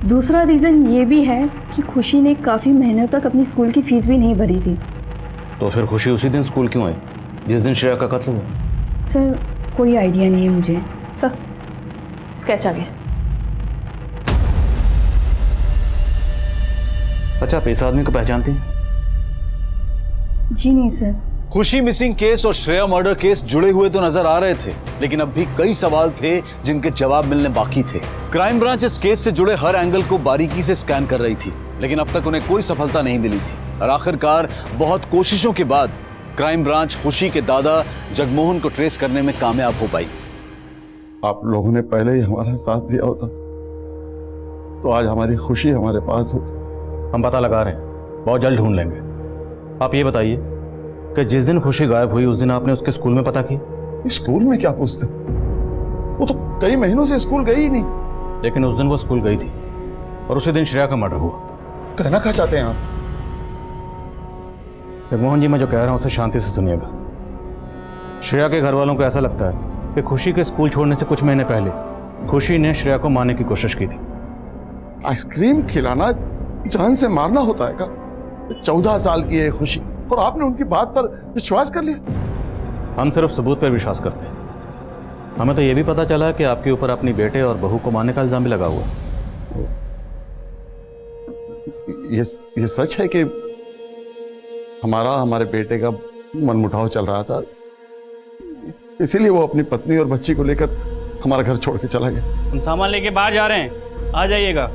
[SPEAKER 7] दूसरा रीज़न ये भी है कि खुशी ने काफ़ी महीनों तक अपनी स्कूल की फीस भी नहीं भरी थी।
[SPEAKER 24] तो फिर खुशी उसी दिन स्कूल क्यों आई जिस दिन श्रेया का कत्ल हुआ?
[SPEAKER 7] सर कोई आइडिया नहीं है मुझे।
[SPEAKER 23] सर स्केच आ गया।
[SPEAKER 24] अच्छा, आप इस आदमी को पहचानती हैं?
[SPEAKER 7] जी नहीं सर।
[SPEAKER 1] खुशी मिसिंग केस और श्रेया मर्डर केस जुड़े हुए तो नजर आ रहे थे, लेकिन अब भी कई सवाल थे जिनके जवाब मिलने बाकी थे। क्राइम ब्रांच इस केस से जुड़े हर एंगल को बारीकी से स्कैन कर रही थी, लेकिन अब तक उन्हें कोई सफलता नहीं मिली थी। और आखिरकार बहुत कोशिशों के बाद क्राइम ब्रांच खुशी के दादा जगमोहन को ट्रेस करने में कामयाब हो पाई।
[SPEAKER 17] आप लोगों ने पहले ही हमारा साथ दिया होता तो आज हमारी खुशी हमारे पास हो।
[SPEAKER 24] हम पता लगा रहे हैं, बहुत जल्द ढूंढ लेंगे। आप ये बताइए कि जिस दिन खुशी गायब हुई उस दिन आपने उसके स्कूल में पता किया?
[SPEAKER 17] स्कूल में क्या पूछते? वो तो कई महीनों से स्कूल गई ही नहीं।
[SPEAKER 24] लेकिन उस दिन वो स्कूल गई थी और उसी दिन श्रेया का मर्डर हुआ।
[SPEAKER 17] कहना क्या चाहते हैं आप?
[SPEAKER 24] जगमोहन जी, मैं जो कह रहा हूं उसे शांति से सुनिएगा। श्रेया के घर वालों को ऐसा लगता है कि खुशी के स्कूल छोड़ने से कुछ महीने पहले खुशी ने श्रेया को मारने की कोशिश की थी।
[SPEAKER 17] आइसक्रीम खिलाना जान से मारना होता है क्या? 14 साल की है खुशी और आपने उनकी बात पर विश्वास कर लिया?
[SPEAKER 24] हम सिर्फ सबूत पर विश्वास करते हैं। हमें तो यह भी पता चला कि आपके ऊपर अपनी बेटे और बहू को मारने का इल्जाम भी लगा हुआ।
[SPEAKER 17] ये सच है कि हमारे बेटे का मनमुटाव चल रहा था, इसीलिए वो अपनी पत्नी और बच्ची को लेकर हमारा घर छोड़ के चला गया?
[SPEAKER 4] हम सामान लेके बाहर जा रहे हैं, आ जाइएगा।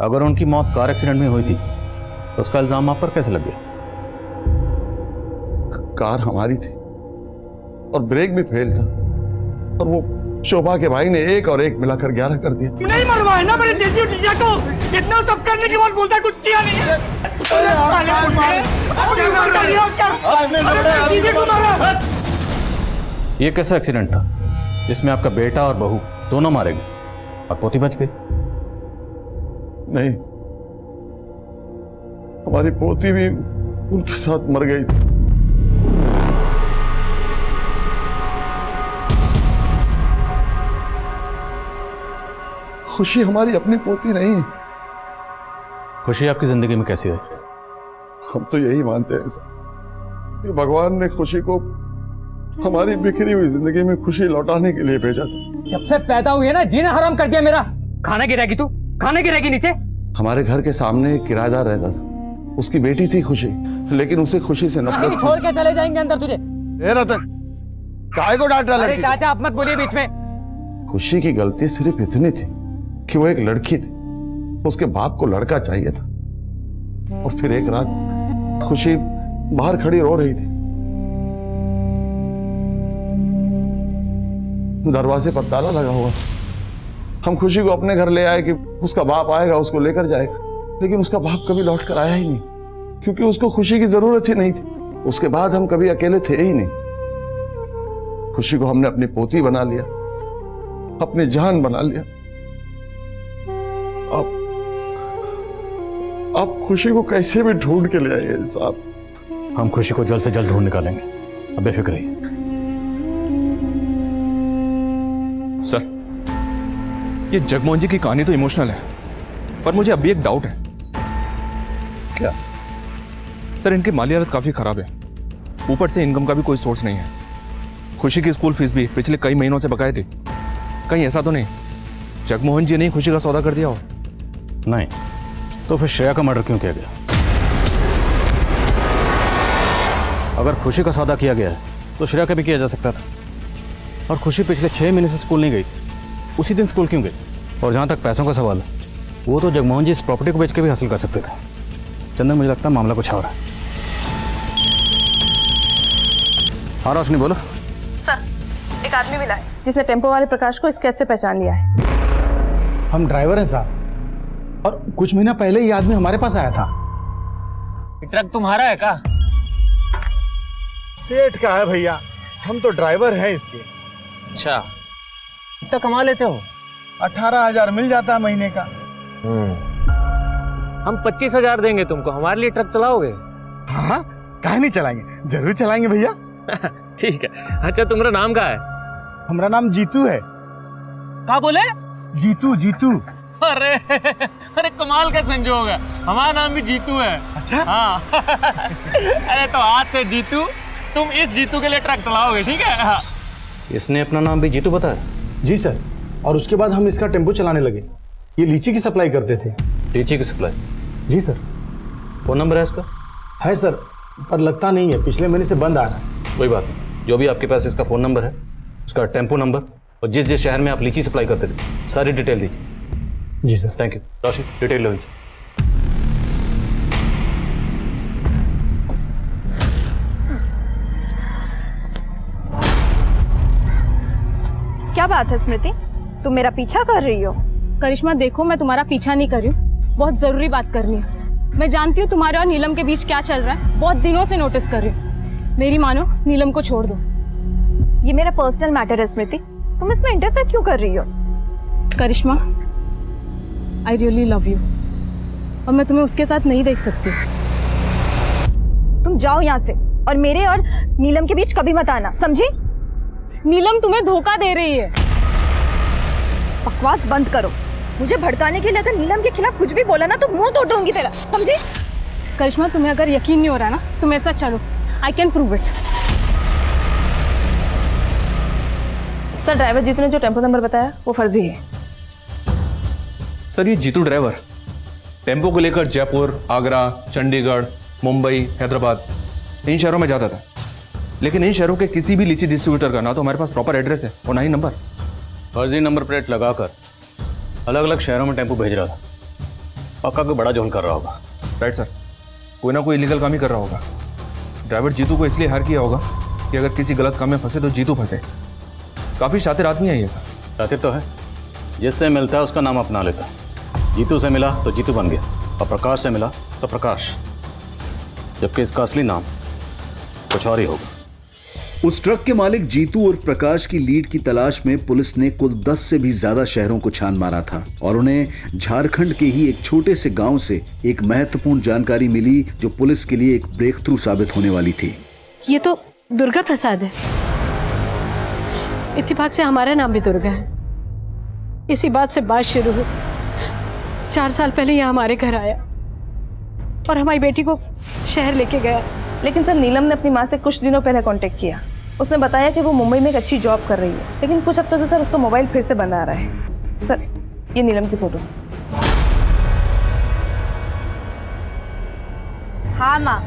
[SPEAKER 24] अगर उनकी मौत कार एक्सीडेंट में हुई थी तो उसका इल्जाम आप पर कैसे लग गया?
[SPEAKER 17] कार हमारी थी और ब्रेक भी फेल था, और वो शोभा के भाई ने 1 और 1 मिलाकर 11 कर दिया।
[SPEAKER 11] नहीं मरवाए ना मेरे देती जीजा को, इतना सब करने के बाद बोलता है कुछ किया नहीं है।
[SPEAKER 24] ये कैसा एक्सीडेंट था जिसमें आपका बेटा और बहू दोनों मारे गए और पोती बच गई?
[SPEAKER 17] नहीं, हमारी पोती भी उनके साथ मर गई थी। खुशी हमारी अपनी पोती नहीं है।
[SPEAKER 24] खुशी आपकी जिंदगी में कैसी आई?
[SPEAKER 17] हम तो यही मानते हैं सर कि भगवान ने खुशी को हमारी बिखरी हुई जिंदगी में खुशी लौटाने के लिए भेजा था।
[SPEAKER 6] जब से पैदा हुई है ना, जीना हराम कर दिया मेरा। खाना गिरेगी तू, खाना गिरेगी नीचे।
[SPEAKER 17] हमारे घर के सामने एक किराएदार रहता था, उसकी बेटी थी खुशी, लेकिन उसे खुशी से नफरत
[SPEAKER 6] छोड़ के चले जाएंगे अंदर तुझे।
[SPEAKER 17] रतन, काहे को डांट रहा
[SPEAKER 6] अरे
[SPEAKER 17] लड़की को?
[SPEAKER 6] चाचा आप मत बोलिए बीच में।
[SPEAKER 17] खुशी की गलती सिर्फ इतनी थी कि वो एक लड़की थी, उसके बाप को लड़का चाहिए था। और फिर एक रात खुशी बाहर खड़ी रो रही थी, दरवाजे पर ताला लगा हुआ। हम खुशी को अपने घर ले आए कि उसका बाप आएगा, उसको लेकर जाएगा, लेकिन उसका बाप कभी लौट कर आया ही नहीं, क्योंकि उसको खुशी की जरूरत ही नहीं थी। उसके बाद हम कभी अकेले थे ही नहीं। खुशी को हमने अपनी पोती बना लिया, अपनी जान बना लिया। आप खुशी को कैसे भी ढूंढ के ले आइए साहब।
[SPEAKER 24] हम खुशी को जल्द से जल्द ढूंढ निकालेंगे, अब बेफिक्र रहिए।
[SPEAKER 5] सर, ये जगमोहन जी की कहानी तो इमोशनल है, पर मुझे अभी एक डाउट है।
[SPEAKER 17] क्या?
[SPEAKER 5] सर, इनकी माली हालत काफी खराब है, ऊपर से इनकम का भी कोई सोर्स नहीं है। खुशी की स्कूल फीस भी पिछले कई महीनों से बकाए थी। कहीं ऐसा तो नहीं जगमोहन जी ने खुशी का सौदा कर दिया हो?
[SPEAKER 24] नहीं, तो फिर श्रेया का मर्डर क्यों किया गया? अगर खुशी का सौदा किया गया है तो श्रेया का भी किया जा सकता था। और खुशी पिछले 6 महीने से स्कूल नहीं गई, उसी दिन स्कूल क्यों गई? और जहाँ तक पैसों का सवाल है, वो तो जगमोहन जी इस प्रॉपर्टी को बेच के भी हासिल कर सकते थे। चंदन, मुझे लगता है मामला कुछ और है। हाँ रोशनी, बोलो।
[SPEAKER 23] सर, एक आदमी मिला है जिसने टेम्पो वाले प्रकाश को स्केच से पहचान लिया है।
[SPEAKER 10] हम ड्राइवर हैं साहब, और कुछ महीना पहले ये आदमी हमारे पास आया था।
[SPEAKER 6] ट्रक तुम्हारा है का?
[SPEAKER 10] सेठ का है भैया, हम तो ड्राइवर हैं इसके।
[SPEAKER 6] अच्छा, कितना कमा लेते हो?
[SPEAKER 10] 18,000 मिल जाता है महीने का।
[SPEAKER 6] हम 25,000 देंगे तुमको, हमारे लिए ट्रक चलाओगे?
[SPEAKER 10] हाँ, काहे नहीं चलाएंगे, जरूर चलाएंगे भैया।
[SPEAKER 6] ठीक है। अच्छा, तुम्हारा नाम क्या है?
[SPEAKER 10] हमारा नाम जीतू है।
[SPEAKER 6] क्या बोले?
[SPEAKER 10] जीतू, जीतू।
[SPEAKER 6] अरे अरे कमाल का संजोग है, हमारा नाम भी जीतू है।
[SPEAKER 10] अच्छा?
[SPEAKER 6] हाँ। अरे तो आज से जीतू, तुम इस जीतू के लिए ट्रक चलाओगे, ठीक है? हाँ।
[SPEAKER 24] इसने अपना नाम भी जीतू बताया?
[SPEAKER 10] जी सर, और उसके बाद हम इसका टेम्पो चलाने लगे। ये लीची की सप्लाई करते थे।
[SPEAKER 24] लीची की सप्लाई?
[SPEAKER 10] जी सर।
[SPEAKER 24] फोन नंबर है इसका?
[SPEAKER 10] है सर, पर लगता नहीं है, पिछले महीने से बंद आ रहा है।
[SPEAKER 24] कोई बात नहीं, जो भी आपके पास इसका फ़ोन नंबर है, उसका टेम्पो नंबर और जिस जिस शहर में आप लीची सप्लाई करते थे, सारी डिटेल दीजिए।
[SPEAKER 10] जी sir.
[SPEAKER 24] Thank you. Roshi, detail लो इनसे।
[SPEAKER 23] क्या बात है स्मृति, तुम मेरा पीछा कर रही हो?
[SPEAKER 2] करिश्मा देखो, मैं तुम्हारा पीछा नहीं कर रही हूँ, बहुत जरूरी बात करनी है। मैं जानती हूँ तुम्हारे और नीलम के बीच क्या चल रहा है, बहुत दिनों से नोटिस कर रही हूँ। मेरी मानो, नीलम को छोड़ दो।
[SPEAKER 23] ये मेरा पर्सनल मैटर है स्मृति, तुम इसमें इंटरफेयर क्यों कर रही हो?
[SPEAKER 2] करिश्मा, आई रियली लव यू, और मैं तुम्हें उसके साथ नहीं देख सकती।
[SPEAKER 23] तुम जाओ यहाँ से, और मेरे और नीलम के बीच कभी मत आना, समझी?
[SPEAKER 2] नीलम तुम्हें धोखा दे रही है।
[SPEAKER 23] बकवास बंद करो। मुझे भड़काने के लिए अगर नीलम के खिलाफ कुछ भी बोला ना तो मुंह तोड़ दूंगी तेरा, समझी?
[SPEAKER 2] करिश्मा, तुम्हें अगर यकीन नहीं हो रहा ना तो मेरे साथ चलो, I can prove it.
[SPEAKER 23] Sir, driver Jitu ने जो टेम्पो नंबर बताया वो फर्जी है।
[SPEAKER 5] सर, ये जीतू ड्राइवर टेम्पो को लेकर जयपुर, आगरा, चंडीगढ़, मुंबई, हैदराबाद इन शहरों में जाता था, लेकिन इन शहरों के किसी भी लीची डिस्ट्रीब्यूटर का ना तो हमारे पास प्रॉपर एड्रेस है और ना ही नंबर।
[SPEAKER 24] फर्जी नंबर प्लेट लगाकर अलग अलग शहरों में टेम्पो भेज रहा था। पक्का कोई बड़ा जोन कर रहा होगा।
[SPEAKER 5] राइट सर, कोई ना कोई इलीगल काम ही कर रहा होगा। ड्राइवर जीतू को इसलिए हायर किया होगा कि अगर किसी गलत काम में फंसे तो जीतू फंसे। काफ़ी शातिर आदमी है ये सर।
[SPEAKER 24] शातिर तो है, जिससे मिलता है उसका नाम अपना लेता है। जीतू से मिला तो जीतू बन गया, और प्रकाश से मिला तो प्रकाश, जबकि इसका असली नाम कुछ और ही होगा।
[SPEAKER 9] उस ट्रक के मालिक जीतू और प्रकाश की लीड की तलाश में पुलिस ने कुल 10 से भी ज्यादा शहरों को छान मारा था और उन्हें झारखंड के ही एक छोटे से गांव से एक महत्वपूर्ण जानकारी मिली जो पुलिस के लिए एक ब्रेक थ्रू साबित होने वाली थी।
[SPEAKER 12] ये तो दुर्गा प्रसाद है। इत्तेफाक से हमारा नाम भी दुर्गा है। इसी बात से बात शुरू हुई। 4 साल पहले यह हमारे घर आया और हमारी बेटी को शहर लेके गया।
[SPEAKER 23] लेकिन सर, नीलम ने अपनी माँ से कुछ दिनों पहले कांटेक्ट किया। उसने बताया कि वो मुंबई में एक अच्छी जॉब कर रही है, लेकिन कुछ हफ्तों से सर उसका मोबाइल फिर से बंद आ रहा है। सर, ये नीलम की फोटो।
[SPEAKER 18] हाँ माँ,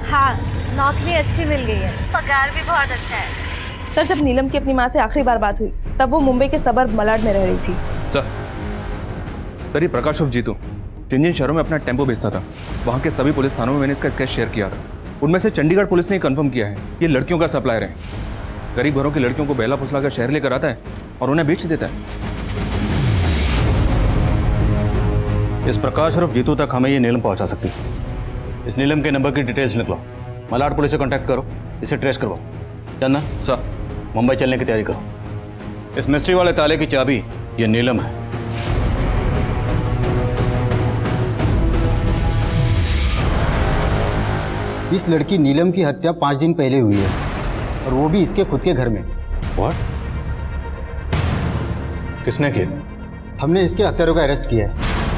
[SPEAKER 18] हाँ, नौकरी अच्छी मिल गई है, पगार भी बहुत अच्छा है।
[SPEAKER 23] सर, जब नीलम की अपनी माँ से आखिरी बार बात हुई तब वो मुंबई के सबर्ब मलाड में रह रही थी।
[SPEAKER 5] सर ये प्रकाश उर्फ जीतू जिन शहरों में अपना टेम्पो बेचता था, वहाँ के सभी पुलिस थानों में मैंने इसका स्केच शेयर किया था। उनमें से चंडीगढ़ पुलिस ने कंफर्म किया है ये लड़कियों का सप्लायर है। गरीब घरों की लड़कियों को बहला फुसला कर शहर लेकर आता है और उन्हें बेच देता है।
[SPEAKER 24] इस प्रकाश और जीतू तक हमें ये नीलम पहुंचा सकती है। इस नीलम के नंबर की डिटेल्स निकलो, मलाड पुलिस से कांटेक्ट करो, इसे ट्रेस करवाओ। चन्ना सर, मुंबई चलने की तैयारी करो। इस मिस्ट्री वाले ताले की चाबी ये नीलम है।
[SPEAKER 13] इस लड़की नीलम की हत्या 5 दिन पहले हुई है और वो भी इसके खुद के घर में।
[SPEAKER 24] व्हाट? किसने किया?
[SPEAKER 13] हमने इसके हत्यारों को अरेस्ट किया है।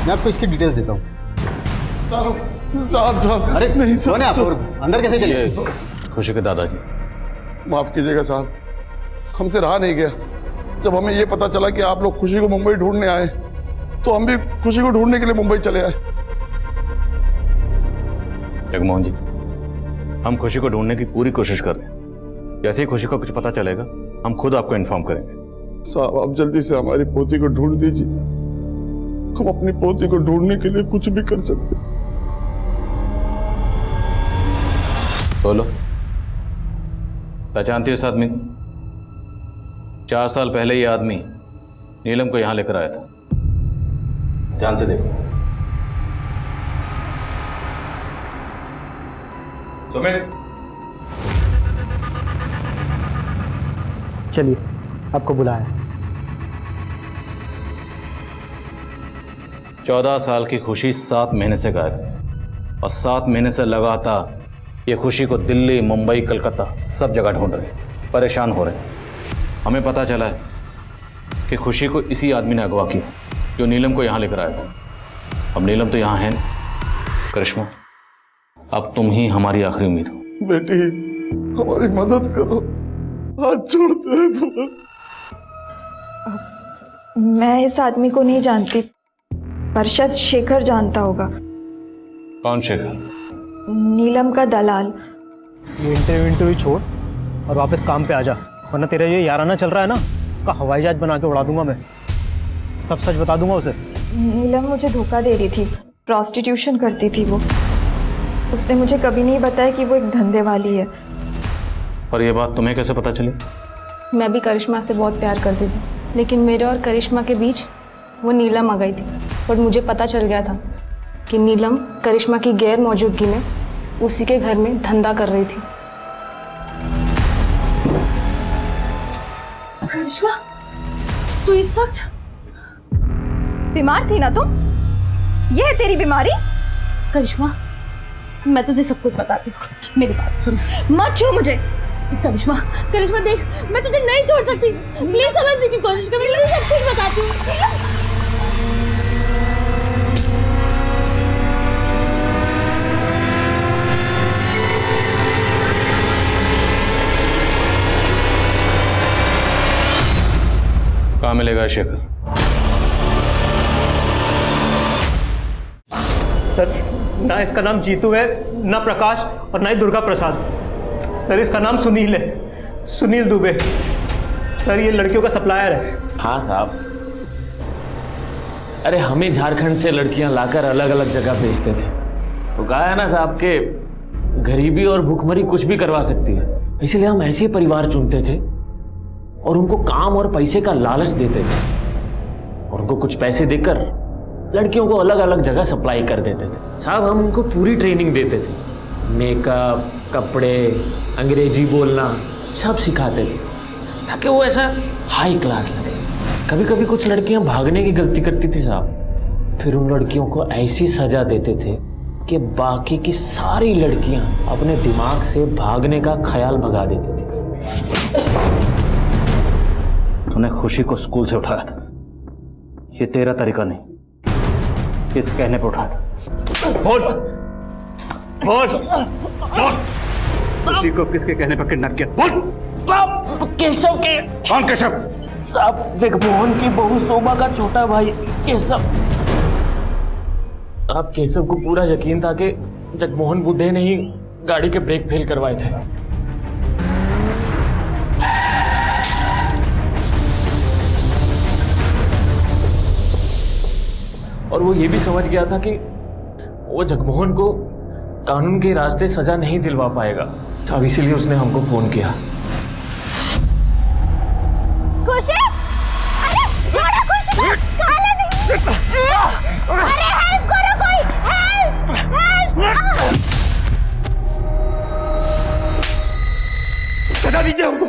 [SPEAKER 13] मैं आपको इसकी डिटेल्स देता हूँ।
[SPEAKER 17] साहब
[SPEAKER 13] अरे नहीं, कौन है आप और अंदर कैसे चले?
[SPEAKER 24] खुशी के दादाजी।
[SPEAKER 17] माफ कीजिएगा साहब, हमसे रहा नहीं गया। जब हमें ये पता चला कि आप लोग खुशी को मुंबई ढूंढने आए तो हम भी खुशी को ढूंढने के लिए मुंबई चले आए।
[SPEAKER 24] जगमोहन जी, हम खुशी को ढूंढने की पूरी कोशिश कर रहे हैं। जैसे ही खुशी को कुछ पता चलेगा हम खुद आपको इन्फॉर्म करेंगे।
[SPEAKER 17] साहब आप जल्दी से हमारी पोती को ढूंढ दीजिए। हम अपनी पोती को ढूंढने के लिए कुछ भी कर सकते हैं।
[SPEAKER 24] बोलो, पहचानती हो इस आदमी को? 4 साल पहले ये आदमी नीलम को यहां लेकर आया था। ध्यान से देखो।
[SPEAKER 11] सुमित,
[SPEAKER 4] चलिए, आपको बुलाया।
[SPEAKER 24] 14 साल की खुशी 7 महीने से गायब है और 7 महीने से लगातार ये खुशी को दिल्ली, मुंबई, कलकत्ता सब जगह ढूंढ रहे, परेशान हो रहे। हमें पता चला है कि खुशी को इसी आदमी ने अगवा किया जो नीलम को यहाँ लेकर आया था। अब नीलम तो यहाँ है ना। करिश्मा, अब तुम ही हमारी आखिरी उम्मीद हो।
[SPEAKER 17] बेटी हमारी मदद करो, हाथ जोड़ते हैं तुम्हें।
[SPEAKER 22] मैं इस आदमी को नहीं जानती, पर शायद शेखर जानता होगा।
[SPEAKER 24] कौन शेखर?
[SPEAKER 22] नीलम का दलाल।
[SPEAKER 4] ये इंटरव्यू छोड़ और वापस काम पे आ जा, वरना तेरा ये याराना चल रहा है ना, उसका हवाई जहाज बना के उड़ा दूंगा मैं। सब सच बता दूंगा उसे।
[SPEAKER 22] नीलम मुझे धोखा दे रही थी, प्रॉस्टिट्यूशन करती थी वो। उसने मुझे कभी नहीं बताया कि वो एक धंधे वाली है।
[SPEAKER 24] और ये बात तुम्हें कैसे पता चली?
[SPEAKER 2] मैं भी करिश्मा से बहुत प्यार करती थी, लेकिन मेरे और करिश्मा के बीच वो नीलम आ गई थी। और मुझे पता चल गया था कि नीलम करिश्मा की गैर मौजूदगी में उसी के घर में धंधा कर रही थी।
[SPEAKER 22] करिश्मा, तू इस वक्त बीमार थी ना तुम? ये है तेरी बीमारी?
[SPEAKER 23] करिश्मा, मैं तुझे सब कुछ बताती हूँ, मेरी बात सुन।
[SPEAKER 22] मत छू मुझे।
[SPEAKER 23] करिश्मा, करिश्मा देख, मैं तुझे नहीं छोड़ सकती। प्लीज समझने की कोशिश कर, मैं तुझे सब कुछ बताती हूँ।
[SPEAKER 24] कहाँ मिलेगा शेखर?
[SPEAKER 4] सर, ना इसका नाम जीतू है, ना प्रकाश और ना ही दुर्गा प्रसाद। सर, इसका नाम सुनील है, सुनील दुबे। सर, ये लड़कियों का सप्लायर है।
[SPEAKER 24] हाँ साहब,
[SPEAKER 6] अरे हमें झारखंड से लड़कियां लाकर अलग अलग जगह भेजते थे। तो कहा है ना साहब के गरीबी और भूखमरी कुछ भी करवा सकती है, इसलिए हम ऐसे परिवार चुनते थे और उनको काम और पैसे का लालच देते थे और उनको कुछ पैसे देकर लड़कियों को अलग अलग जगह सप्लाई कर देते थे। साहब हम उनको पूरी ट्रेनिंग देते थे, मेकअप, कपड़े, अंग्रेजी बोलना सब सिखाते थे ताकि वो ऐसा हाई क्लास लगे। कभी कभी कुछ लड़कियां भागने की गलती करती थी साहब, फिर उन लड़कियों को ऐसी सजा देते थे कि बाकी की सारी लड़कियां अपने दिमाग से भागने का ख्याल भगा देती थी।
[SPEAKER 24] तूने खुशी को स्कूल से उठाया था, ये तेरा तरीका नहीं, किस कहने पे उठाया था? बोल बोल बोल, खुशी को किसके कहने पर किडनैप किया? बोल।
[SPEAKER 6] साहब केशव के।
[SPEAKER 24] कौन केशव?
[SPEAKER 6] साहब जगमोहन की बहू शोभा का छोटा भाई केशव। अब केशव को पूरा यकीन था कि जगमोहन बुड्ढे ने ही गाड़ी के ब्रेक फेल करवाए थे। और वो ये भी समझ गया था कि वो जगमोहन को कानून के रास्ते सजा नहीं दिलवा पाएगा। अब इसीलिए उसने हमको फोन किया।
[SPEAKER 3] खुशी, अरे छोड़ो खुशी, कहाँ ले गई? अरे हेल्प करो कोई, हेल्प हेल्प।
[SPEAKER 11] सजा दीजिए हमको,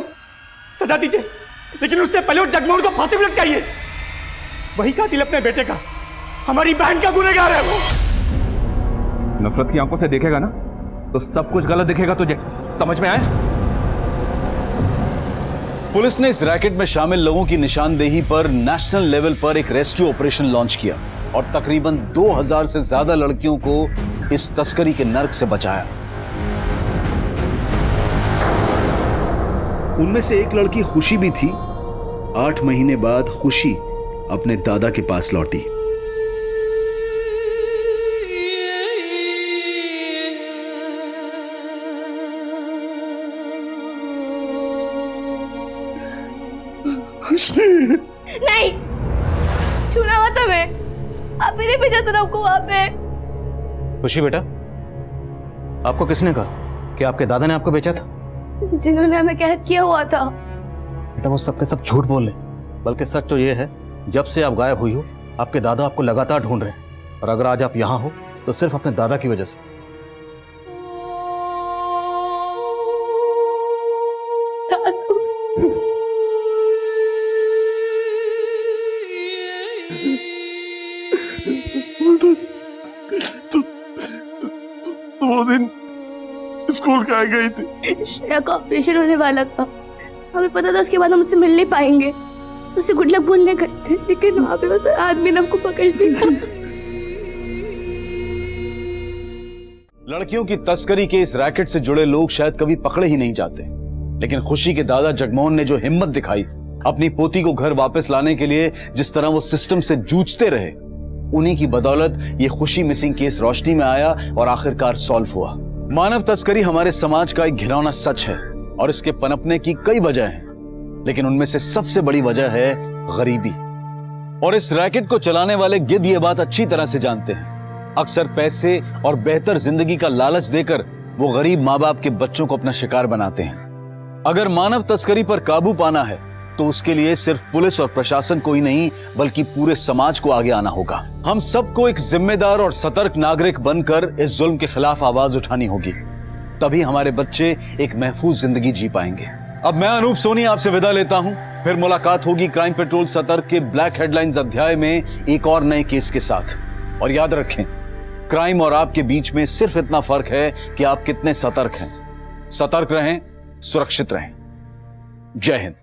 [SPEAKER 11] सजा दीजिए, लेकिन उससे पहले उस जगमोहन को फांसी पे लटकाइए। वही कातिल अपने बेटे का, हमारी बहन का गुनहगार है वो।
[SPEAKER 5] नफरत की आंखों से देखेगा ना तो सब कुछ गलत दिखेगा तुझे, समझ में आए?
[SPEAKER 1] पुलिस ने इस रैकेट में शामिल लोगों की निशानदेही पर नेशनल लेवल पर एक रेस्क्यू ऑपरेशन लॉन्च किया और तकरीबन 2000 से ज्यादा लड़कियों को इस तस्करी के नर्क से बचाया।
[SPEAKER 9] उनमें से एक लड़की खुशी भी थी। 8 महीने बाद खुशी अपने दादा के पास लौटी।
[SPEAKER 3] नहीं, छूना मत हमें, आप मेरे भेजा था आपको वहां पे।
[SPEAKER 24] खुशी बेटा, आपको किसने कहा कि आपके दादा ने आपको बेचा था?
[SPEAKER 23] जिन्होंने हमें कैद किया हुआ था।
[SPEAKER 24] बेटा वो सब के सब झूठ बोल रहे, बल्कि सच तो ये है जब से आप गायब हुई हो आपके दादा आपको लगातार ढूंढ रहे हैं, और अगर आज आप यहाँ हो तो सिर्फ अपने दादा की वजह से।
[SPEAKER 17] वो दिन स्कूल कहाँ गई थी?
[SPEAKER 23] श्रेया का ऑपरेशन होने वाला था, हमें पता था उसके बाद हम उससे मिल नहीं पाएंगे। उससे गुड लक बोलने गए थे, लेकिन वहां पे उस आदमी ने हमको पकड़ लिया।
[SPEAKER 1] लड़कियों की तस्करी के इस रैकेट से जुड़े लोग शायद कभी पकड़े ही नहीं जाते, लेकिन खुशी के दादा जगमोहन ने जो हिम्मत दिखाई, अपनी पोती को घर वापस लाने के लिए जिस तरह वो सिस्टम से जूझते रहे, उन्हीं की बदौलत ये खुशी मिसिंग केस रोशनी में आया और आखिरकार सॉल्व हुआ। मानव तस्करी हमारे समाज का एक घिनौना सच है और इसके पनपने की कई वजह हैं, लेकिन उनमें से सबसे बड़ी वजह है गरीबी। और इस रैकेट को चलाने वाले गिद्ध ये बात अच्छी तरह से जानते हैं। अक्सर पैसे और बेहतर जिंदगी का लालच देकर वो गरीब माँ बाप के बच्चों को अपना शिकार बनाते हैं। अगर मानव तस्करी पर काबू पाना है तो उसके लिए सिर्फ पुलिस और प्रशासन को ही नहीं बल्कि पूरे समाज को आगे आना होगा। हम सबको एक जिम्मेदार और सतर्क नागरिक बनकर इस जुल्म के खिलाफ आवाज उठानी होगी, तभी हमारे बच्चे एक महफूज जिंदगी जी पाएंगे। अब मैं अनूप सोनी आपसे विदा लेता हूं, फिर मुलाकात होगी क्राइम पेट्रोल सतर्क के ब्लैक हेडलाइंस अध्याय में एक और नए केस के साथ। और याद रखें, क्राइम और आपके बीच में सिर्फ इतना फर्क है कि आप कितने सतर्क हैं। सतर्क रहें, सुरक्षित रहें। जय हिंद।